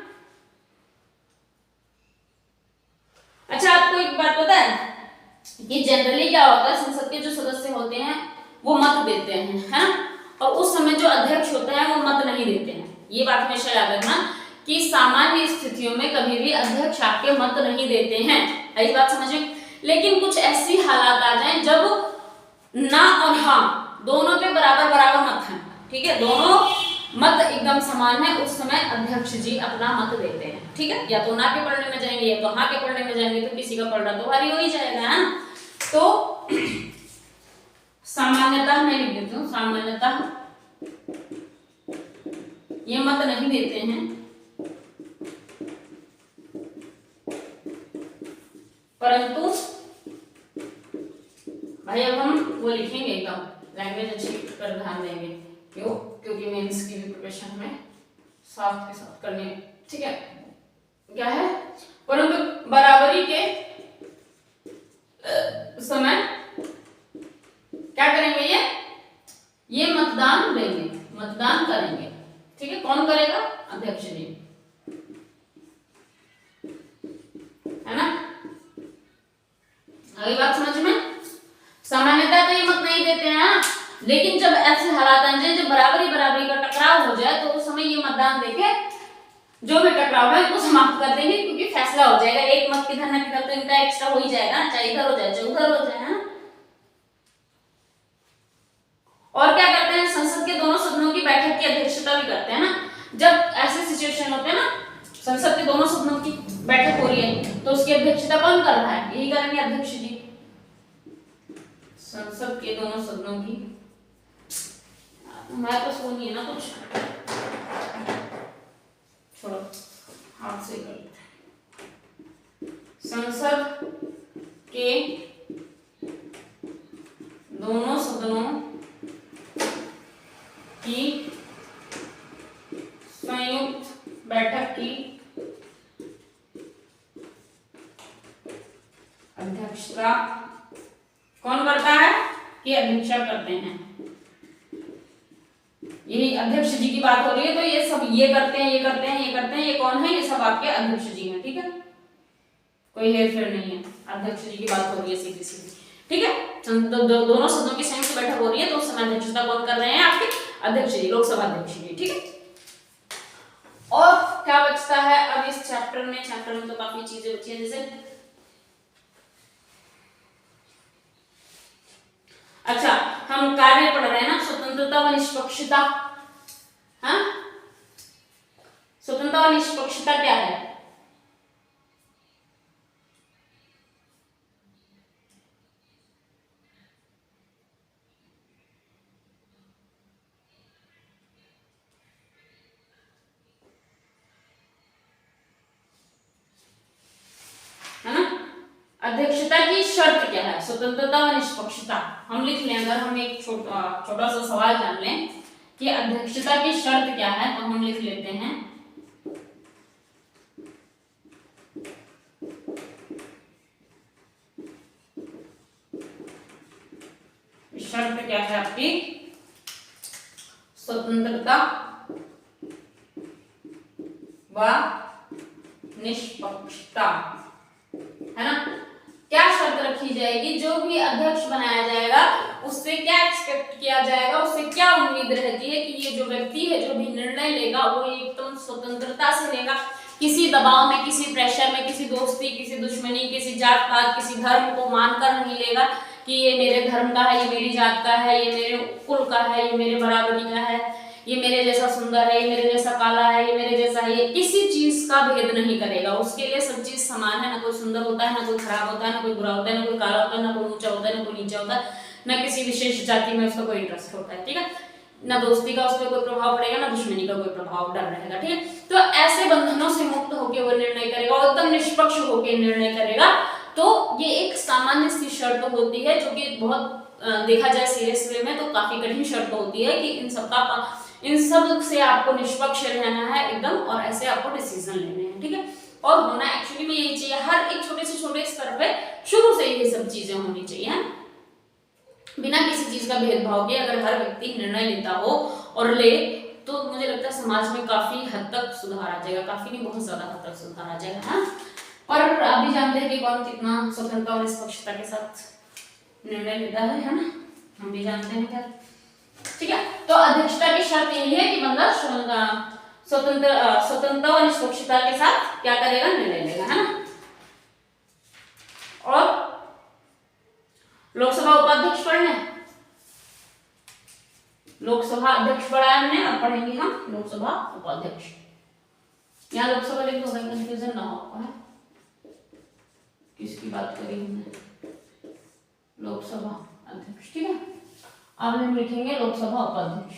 अच्छा, आपको एक बात पता है कि जनरली क्या होता है, संसद के जो सदस्य होते हैं वो मत देते हैं, है ना, और उस समय जो अध्यक्ष होते हैं वो मत नहीं देते हैं। ये बात हमेशा याद रखना कि सामान्य स्थितियों में कभी भी अध्यक्ष आपके मत नहीं देते हैं, इस बात समझे। लेकिन कुछ ऐसी हालात आ जाए जब ना और हाँ दोनों पे बराबर बराबर मत है, ठीक है, दोनों मत एकदम समान है, उस समय अध्यक्ष जी अपना मत देते हैं, ठीक है। या तो ना के पढ़ने में जाएंगे या तो हाँ के पढ़ने में जाएंगे, तो किसी का पढ़ना तो भारी हो ही जाएगा, है ना। तो सामान्यतः मैं लिख देती हूँ, सामान्यतः ये मत नहीं देते हैं, परंतु भाई अब हम वो लिखेंगे एकदम लैंग्वेज अच्छी पर ध्यान देंगे, क्यों? क्योंकि मेंस की भी प्रिपरेशन हमें साथ के साथ करनी है, ठीक है। क्या है? परंतु बराबरी के समय क्या करेंगे, ये मतदान देंगे, मतदान करेंगे, ठीक है। कौन करेगा? अध्यक्ष जी, है ना। अगली बात समझ में? सामान्यतः तो ये मत नहीं देते हैं, लेकिन जब ऐसे हालात आ जाए जब बराबरी का टकराव हो जाए तो उस समय ये मतदान देके जो भी टकराव है उसको समाप्त कर देंगे, क्योंकि फैसला हो जाएगा। एक मत किधर ना किधर तो इनका एक्स्ट्रा हो ही जाएगा, चाहे इधर हो जाए चाहे उधर हो जाए, है। और क्या करते हैं, संसद के दोनों सदनों की बैठक की अध्यक्षता भी करते हैं ना। जब ऐसे सिचुएशन होते हैं ना, संसद के दोनों सदनों की बैठक हो रही है तो उसकी अध्यक्षता कौन कर रहा है? यही करेंगे अध्यक्ष जी। संसद के दोनों सदनों की, हमारे पास वो नहीं है ना कुछ, छोड़ो हाथ से कर लेते। संसद के दोनों सदनों की संयुक्त बैठक की अध्यक्षता कौन करता है? कि अध्यक्षा करते हैं। यही अध्यक्ष जी की बात हो रही है, तो ये सब ये करते हैं, ये करते हैं, ये करते हैं, ये कौन है? ये सब आपके अध्यक्ष जी हैं, ठीक है, कोई हेरफेर नहीं है। अध्यक्ष जी की बात हो रही है सीधी सीधी, ठीक है। दोनों सदनों की संयुक्त बैठक हो रही है तो उस समय अध्यक्षता कौन कर रहे हैं? आपके अध्यक्ष जी, लोकसभा अध्यक्ष जी, ठीक है। और क्या बचता है अब इस चैप्टर में? चैप्टर में तो काफी चीजें बची है, जैसे अच्छा हम कार्य पढ़ रहे हैं ना, स्वतंत्रता व निष्पक्षता। हाँ, स्वतंत्रता व निष्पक्षता क्या है? है ना, अध्यक्षता की शर्त क्या है? स्वतंत्रता व निष्पक्षता हम लिख लें, अगर हम एक छोटा सा सवाल जान लें कि अध्यक्षता की शर्त क्या है, तो हम लिख लेते हैं शर्त क्या है आपकी? स्वतंत्रता व निष्पक्षता। है ना। क्या शर्त रखी जाएगी, जो भी अध्यक्ष बनाया जाएगा उससे क्या एक्सपेक्ट किया जाएगा, उससे क्या उम्मीद रहती है कि ये जो व्यक्ति है जो भी निर्णय लेगा वो एकदम स्वतंत्रता से लेगा, किसी दबाव में, किसी प्रेशर में, किसी दोस्ती, किसी दुश्मनी, किसी जात पात, किसी धर्म को मानकर नहीं लेगा कि ये मेरे धर्म का है, ये मेरी जात का है, ये मेरे कुल का है, ये मेरे बराबरी का है, ये मेरे जैसा सुंदर है, ये मेरे जैसा काला है, ये मेरे जैसा है, ये किसी चीज का भेद नहीं करेगा। उसके लिए सब चीज समान है, ना कोई सुंदर होता है, ना कोई खराब होता है, ना कोई बुरा होता है, ना कोई काला होता है, ना कोई ऊंचा होता है, ना कोई नीचा होता है, ना किसी विशेष जाति में उसका कोई इंटरेस्ट होता है, ठीक है। ना दोस्ती का उस पर कोई प्रभाव पड़ेगा, ना दुश्मनी का कोई प्रभाव डर रहेगा, ठीक है। तो ऐसे बंधनों से मुक्त होकर वो निर्णय करेगा और एकदम निष्पक्ष होकर निर्णय करेगा। तो ये एक सामान्य सी शर्त होती है जो कि बहुत देखा जाए सीरियस वे में तो काफी कठिन शर्त होती है कि इन सब से आपको निष्पक्ष रहना है एकदम, और ऐसे आपको डिसीजन लेने हैं, ठीक है। और होना एक्चुअली में यही चाहिए, हर एक छोटे से छोटे स्तर पे शुरू से ये सब चीजें होनी चाहिए, बिना किसी चीज का भेदभाव के। अगर हर व्यक्ति निर्णय लेता हो और ले तो मुझे लगता है समाज में काफी हद तक सुधार आ जाएगा, काफी नहीं बहुत ज्यादा हद तक सुधार आ जाएगा, है। और आप भी जानते हैं कि कौन कितना स्वतंत्रता और निष्पक्षता के साथ निर्णय लेता है ना, हम भी जानते हैं क्या, ठीक है। तो अध्यक्षता की शर्त यही है कि बंदा स्वतंत्रता और निष्पक्षता के साथ क्या करेगा, निर्णय लेगा, है ना। और लोकसभा उपाध्यक्ष पढ़ना है, लोकसभा अध्यक्ष पढ़ा है हमने, अब पढ़ेंगे हम लोकसभा उपाध्यक्ष। यहाँ लोकसभा लिख दो, कंफ्यूजन ना हो, है किसकी बात करी हमने, लोकसभा अध्यक्ष, ठीक है। अब हम लिखेंगे लोकसभा उपाध्यक्ष।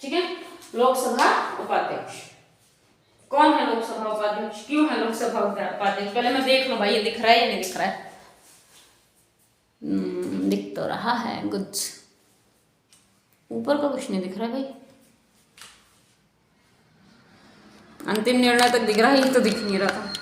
ठीक है, लोकसभा उपाध्यक्ष कौन है, लोकसभा उपाध्यक्ष क्यों है लोकसभा उपाध्यक्ष, पहले मैं देख लूं भाई ये दिख रहा है या नहीं दिख रहा है। दिख तो रहा है, गुड, ऊपर का कुछ नहीं दिख रहा है भाई, अंतिम निर्णय तक दिख रहा है, ये तो दिख नहीं रहा था।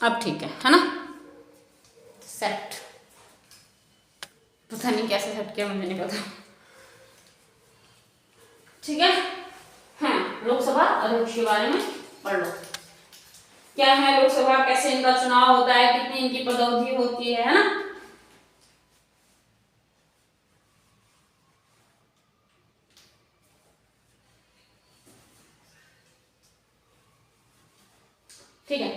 अब ठीक है ना, सेट, पता नहीं कैसे सेट किया, मुझे नहीं पता, ठीक है। हाँ, लोकसभा अध्यक्ष के बारे में पढ़ लो, क्या है लोकसभा, कैसे इनका चुनाव होता है, कितनी इनकी पदोवधि होती है ना। ठीक है,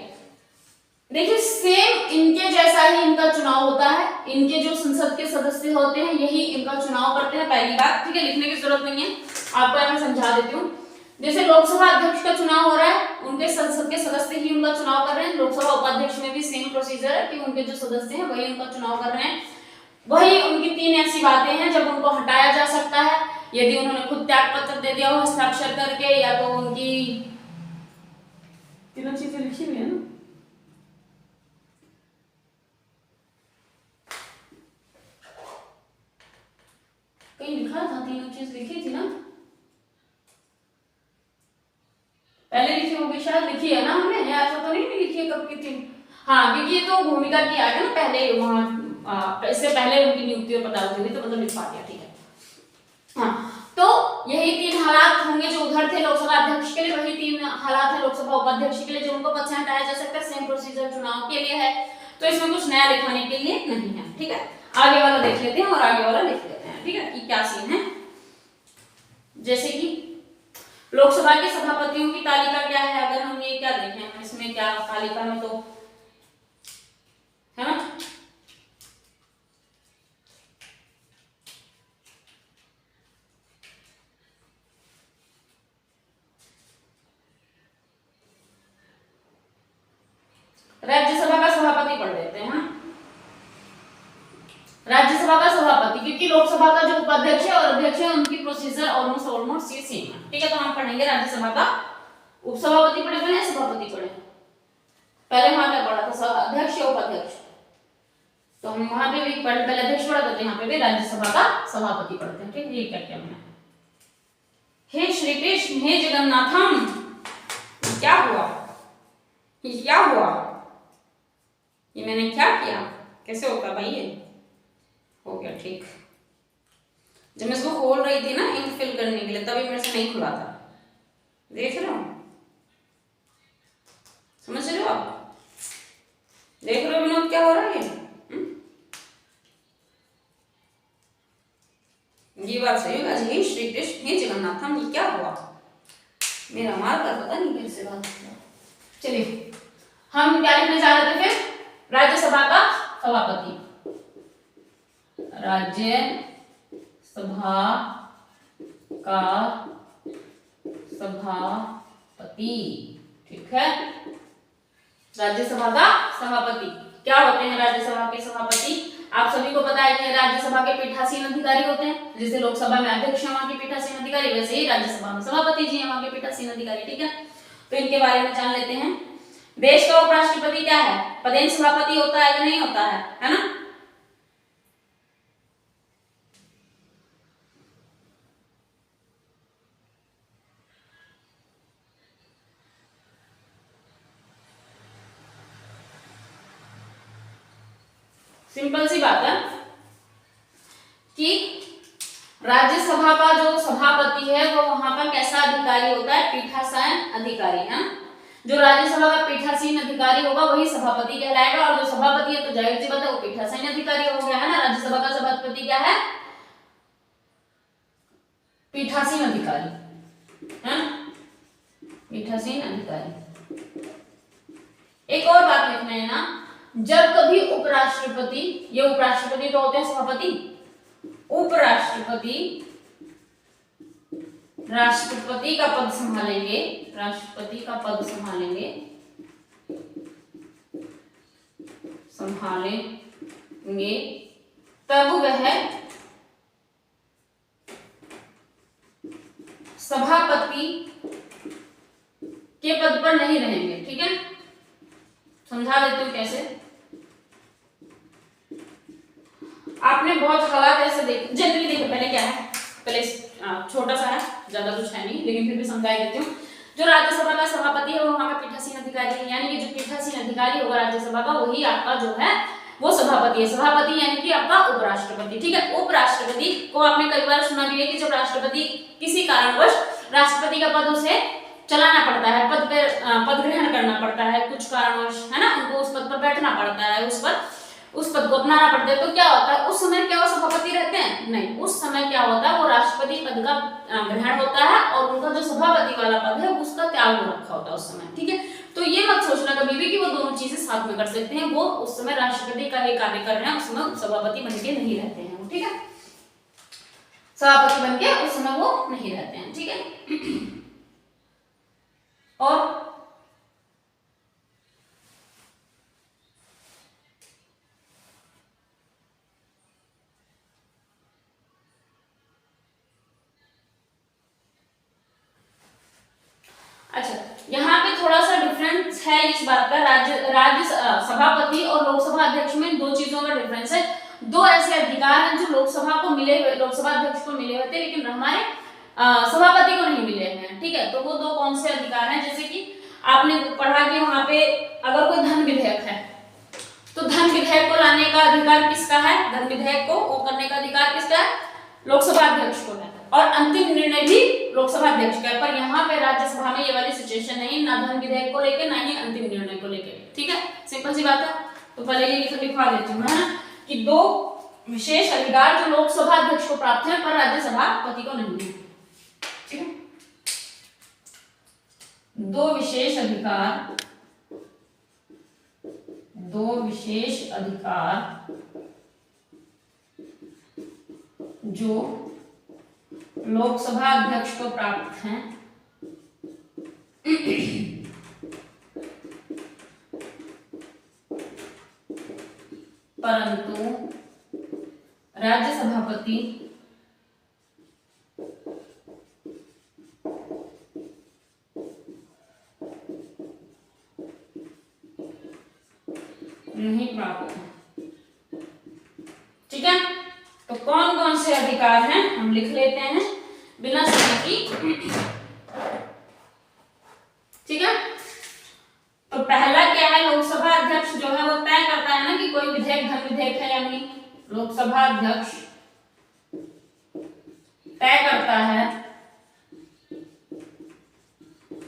देखिए सेम इनके जैसा ही इनका चुनाव होता है, इनके जो संसद के सदस्य होते हैं यही इनका चुनाव करते हैं, पहली बात, ठीक है। लिखने की जरूरत नहीं है, आपको मैं समझा देती हूँ। जैसे लोकसभा अध्यक्ष का चुनाव हो रहा है, उनके संसद के सदस्य ही उनका चुनाव कर रहे हैं। लोकसभा उपाध्यक्ष में भी सेम प्रोसीजर है कि उनके जो सदस्य हैं वही उनका चुनाव कर रहे हैं। वही उनकी 3 ऐसी बातें हैं जब उनको हटाया जा सकता है, यदि उन्होंने खुद त्याग पत्र दे दिया हो हस्ताक्षर करके, या तो उनकी तीनों चीजें लिखी हुई है ना, कहीं लिखा था, तीनों चीज लिखी थी ना, पहले लिखी होगी शायद, लिखी है ना हमने, ऐसा तो नहीं लिखी है कब की थी। हाँ, क्योंकि ये तो भूमिका की आ गया ना पहले, वहां इससे पहले उनकी नियुक्ति और पदावधि हुई, तो मतलब लिख पा दिया, ठीक है। हाँ, तो यही 3 हालात होंगे जो उधर थे लोकसभा अध्यक्ष के लिए, वही 3 हालात है लोकसभा उपाध्यक्ष के लिए, जो उनको पद से हटाया जा सकता है। सेम प्रोसीजर चुनाव के लिए है, तो इसमें कुछ नया लिखवाने के लिए नहीं है, ठीक है। आगे वाला देख लेते हैं और आगे वाला देख लेते हैं, ठीक है, कि क्या सीन है। जैसे कि लोकसभा के सभापतियों की तालिका क्या है, अगर हम ये क्या देखें इसमें, क्या तालिका में तो है ना, राज्यसभा का सभापति पढ़ लेते हैं, राज्यसभा का सभापति, क्योंकि लोकसभा का जो उपाध्यक्ष है और अध्यक्ष है उनकी प्रोसीजर ऑलमोस्ट सेम है, ठीक है। तो हम पढ़ेंगे राज्यसभा का उपसभापति पढ़े पहले सभापति पढ़े, पहले वहां क्या पढ़ा था, अध्यक्ष या उपाध्यक्ष, तो हम वहां पे भी पहले अध्यक्ष पढ़ते थे, यहाँ पे भी राज्यसभा का सभापति पढ़ते हैं। ठीक, ये क्या क्या है? हे श्री कृष्ण, हे जगन्नाथम, क्या हुआ? ये क्या हुआ? ये मैंने क्या किया? कैसे होता भाई? ये हो गया ठीक। जब मैं इसको खोल रही थी ना इंक फिल करने के लिए, तभी मेरे से नहीं खुला था। देख रहे हो? समझ रहे हो आप? देख रहे हो विनोद क्या हो रहा है? ये बात सही होगा। हे श्री कृष्ण, हे जगन्नाथम, ये क्या हुआ? मेरा मार का पता नहीं कैसे बात। चलिए हम क्या लिखने जा रहे थे फिर? राज्यसभा का सभापति। राज्यसभा का सभापति, ठीक है। राज्यसभा का सभापति क्या होते हैं? राज्यसभा के सभापति आप सभी को पता है कि राज्यसभा के पीठासीन अधिकारी होते हैं। जैसे लोकसभा में अध्यक्ष है वहां के पीठासीन अधिकारी, वैसे ही राज्यसभा में सभापति जी हैं वहां के पीठासीन अधिकारी। ठीक है, तो इनके बारे में जान लेते हैं। देश का उपराष्ट्रपति क्या है? पदेन सभापति होता है या नहीं होता है ना? सिंपल सी बात है कि राज्यसभा का जो सभापति है वो वहां का कैसा अधिकारी होता है? पीठासीन अधिकारी है। जो राज्यसभा का पीठासीन अधिकारी होगा वही सभापति कहलाएगा, और जो सभापति है तो जाहिर सी बात है वो पीठासीन अधिकारी हो गया है ना। राज्यसभा का सभापति क्या है? पीठासीन अधिकारी है, पीठासीन अधिकारी। एक और बात लिखना है ना, जब कभी उपराष्ट्रपति, ये उपराष्ट्रपति तो होते हैं सभापति, उपराष्ट्रपति राष्ट्रपति का पद संभालेंगे, राष्ट्रपति का पद संभालेंगे तब वह सभापति के पद पर नहीं रहेंगे। ठीक है, समझा देती हूँ कैसे। आपने बहुत हालात ऐसे देखे, जनरली देखो पहले क्या है, पहले छोटा सा है, ज्यादा कुछ है नहीं, लेकिन फिर भी समझा देती हूँ। जो राज्यसभा का सभापति है वो वहां का पीठासीन अधिकारी है, यानी कि जो पीठासीन अधिकारी होगा राज्यसभा का वही आपका जो है वो सभापति है। सभापति यानी कि आपका उपराष्ट्रपति। ठीक है, उपराष्ट्रपति को आपने कई बार सुना भी है कि जब राष्ट्रपति किसी कारणवश राष्ट्रपति का पद उसे चलाना पड़ता है, पद ग्रहण करना पड़ता है कुछ कारणवश, है ना, उनको उस पद पर बैठना पड़ता है, उस पद को अपनाना पड़ता है, तो क्या होता है उस समय? क्या वो सभापति रहते हैं? नहीं, उस समय क्या होता है वो राष्ट्रपति पद का ग्रहण होता है और उनका जो सभापति वाला पद है उसका त्याग हो रखा होता है उस समय। ठीक है, तो ये मत सोचना कभी भी कि वो दोनों चीजें साथ में कर सकते हैं। वो उस समय राष्ट्रपति का ही कार्य कर रहे हैं, उस समय सभापति बन के नहीं रहते हैं। ठीक है, सभापति बन के उस समय वो नहीं रहते हैं। ठीक है, और अच्छा, यहाँ पे थोड़ा सा डिफरेंस है इस बात का। राज्य सभापति और लोकसभा अध्यक्ष में दो चीजों का डिफरेंस है। दो ऐसे अधिकार हैं जो लोकसभा को मिले हुए, लोकसभा अध्यक्ष को मिले हुए थे, लेकिन हमारे सभापति को नहीं मिले हैं। ठीक है, तो वो दो कौन से अधिकार हैं? जैसे कि आपने पढ़ा कि वहां पे अगर कोई धन विधेयक है तो धन विधेयक को लाने का अधिकार किसका है? धन विधेयक को वो करने का अधिकार किसका है? लोकसभा अध्यक्ष को है, और अंतिम निर्णय भी लोकसभा अध्यक्ष का है। पर यहाँ पे राज्यसभा में ये वाली सिचुएशन नहीं, ना धन विधेयक को लेकर ना ही अंतिम निर्णय को लेकर। ठीक है, सिंपल सी बात है। तो पहले ये लिखवा देती हूँ है ना कि दो विशेष अधिकार जो लोकसभा अध्यक्ष को प्राप्त है पर राज्यसभापति को नहीं है। ठीक है, दो विशेष अधिकार जो लोकसभा अध्यक्ष को प्राप्त हैं परंतु राज्य सभापति नहीं प्राप्त है। कौन कौन से अधिकार हैं हम लिख लेते हैं बिना समय की। ठीक है, तो पहला क्या है, लोकसभा अध्यक्ष जो है वो तय करता है ना कि कोई विधेयक धन विधेयक है या नहीं। लोकसभा अध्यक्ष तय करता है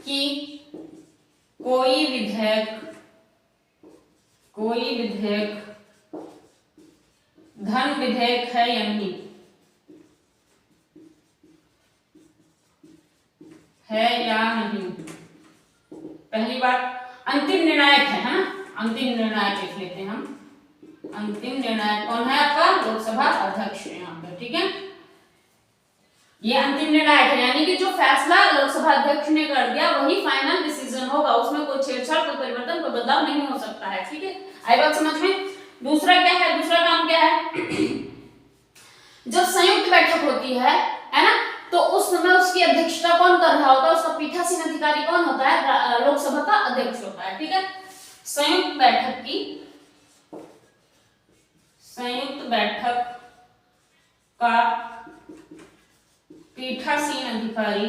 कि कोई विधेयक धन विधेयक है या नहीं, है या नहीं। पहली बात अंतिम निर्णायक है ना, अंतिम निर्णायक लिख लेते हैं हम। अंतिम निर्णायक कौन है आपका, लोकसभा अध्यक्ष यहाँ पर। ठीक है, ये अंतिम निर्णायक है, यानी कि जो फैसला लोकसभा अध्यक्ष ने कर दिया वही फाइनल डिसीजन होगा, उसमें कोई छेड़छाड़, कोई परिवर्तन, कोई बदलाव नहीं हो सकता है। ठीक है, आई बात समझ में। दूसरा क्या है, दूसरा काम क्या है, जब संयुक्त बैठक होती है ना, तो उस समय उसकी अध्यक्षता कौन कर रहा होता है, उसका पीठासीन अधिकारी कौन होता है, लोकसभा का अध्यक्ष होता है। ठीक है, संयुक्त बैठक का पीठासीन अधिकारी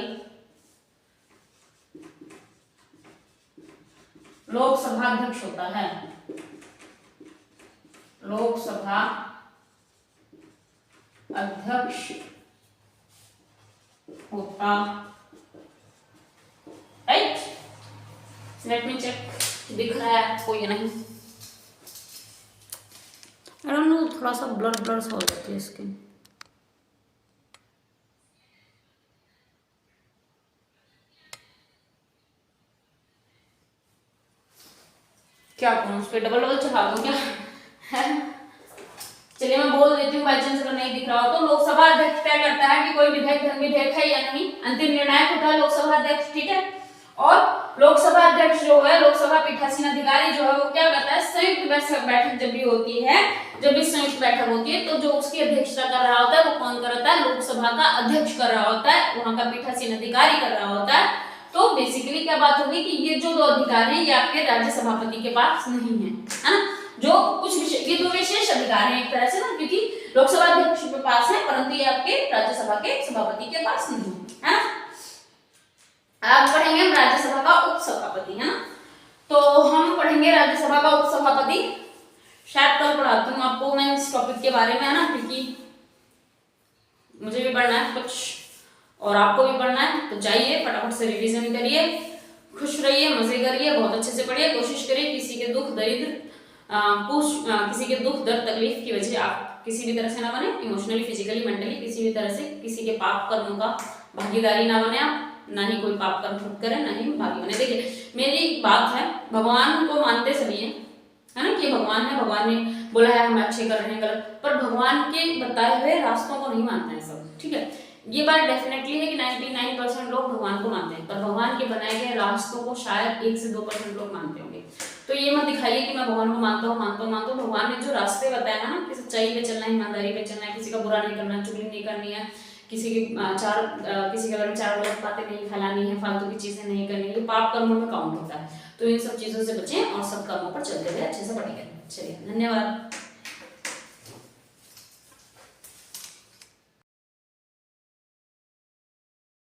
लोकसभा अध्यक्ष होता है, लोकसभा अध्यक्ष होता। राइट, लेट मी चेक, दिख रहा है आपको या नहीं। आई डोंट नो, थोड़ा सा ब्लर ब्लर सा हो जाती है स्किन। क्या करूं, उस पर डबल डबल चढ़ा दूं क्या? चलिए मैं बोल देती हूँ, बाई चांस अगर नहीं दिख रहा हो तो। लोकसभा अध्यक्ष तय करता है कि कोई विधेयक धन विधेयक है या नहीं, अंतिम निर्णायक होता है लोकसभा अध्यक्ष। ठीक है, और लोकसभा अध्यक्ष जो है, लोकसभा पीठासीन अधिकारी जो है, वो क्या करता है, संयुक्त बैठक जब भी होती है, जब भी संयुक्त बैठक होती है, तो जो उसकी अध्यक्षता कर रहा होता है वो कौन करता है, लोकसभा का अध्यक्ष कर रहा होता है, वहां का पीठासीन अधिकारी कर रहा होता है। तो बेसिकली क्या बात होगी कि ये जो दो अधिकार हैं ये आपके राज्य सभापति के पास नहीं है, है ना। जो कुछ ये दो विशेष अधिकार हैं एक तरह से ना, क्योंकि लोकसभा अध्यक्ष के पास है परंतु ये आपके राज्यसभा के सभापति के पास नहीं है ना। अब पढ़ेंगे हम राज्यसभा का उपसभापति, है ना। तो हम पढ़ेंगे राज्यसभा का उपसभापति, शायद कल पढ़ाती हूँ आपको मैं इस टॉपिक के बारे में, है ना, क्योंकि मुझे भी पढ़ना है कुछ और आपको भी पढ़ना है। तो जाइए फटाफट से रिवीजन करिए, खुश रहिए, मजे करिए, बहुत अच्छे से पढ़िए, कोशिश करिए किसी के दुख दरिद्र किसी के दुख दर्द तकलीफ की वजह आप किसी भी तरह से ना बने, इमोशनली फिजिकली मेंटली किसी भी तरह से किसी के पाप कर्मों का भागीदारी ना बने आप, ना ही कोई पाप कर्म खुद करें, ना ही भागी बने। देखिए मेरी बात है, भगवान को मानते सभी हैं, है ना, कि भगवान है, भगवान ने बोला है हम अच्छे कर रहे हैं गलत, पर भगवान के बताए हुए रास्तों को नहीं मानते हैं सब। ठीक है, ये बात डेफिनेटली है कि 99% लोग भगवान को मानते हैं, पर भगवान के बनाए गए रास्तों को शायद 1 से 2% लोग मानते होंगे। तो ये मत दिखाइए कि मैं भगवान को मानता हूँ। भगवान ने जो रास्ते बताए हैं ना, कि सच्चाई पे चलना है, ईमानदारी पे चलना है, किसी का बुरा नहीं करना, चुगली नहीं करनी है, किसी के बारे में 4 गलत बातें नहीं फैलानी है, फालतू की चीजें नहीं करनी है, ये पाप कर्मों में काउंट होता है। तो इन सब चीजों से बचें और सब कर्मों पर चलते हुए अच्छे से बढ़ेंगे। चलिए, धन्यवाद।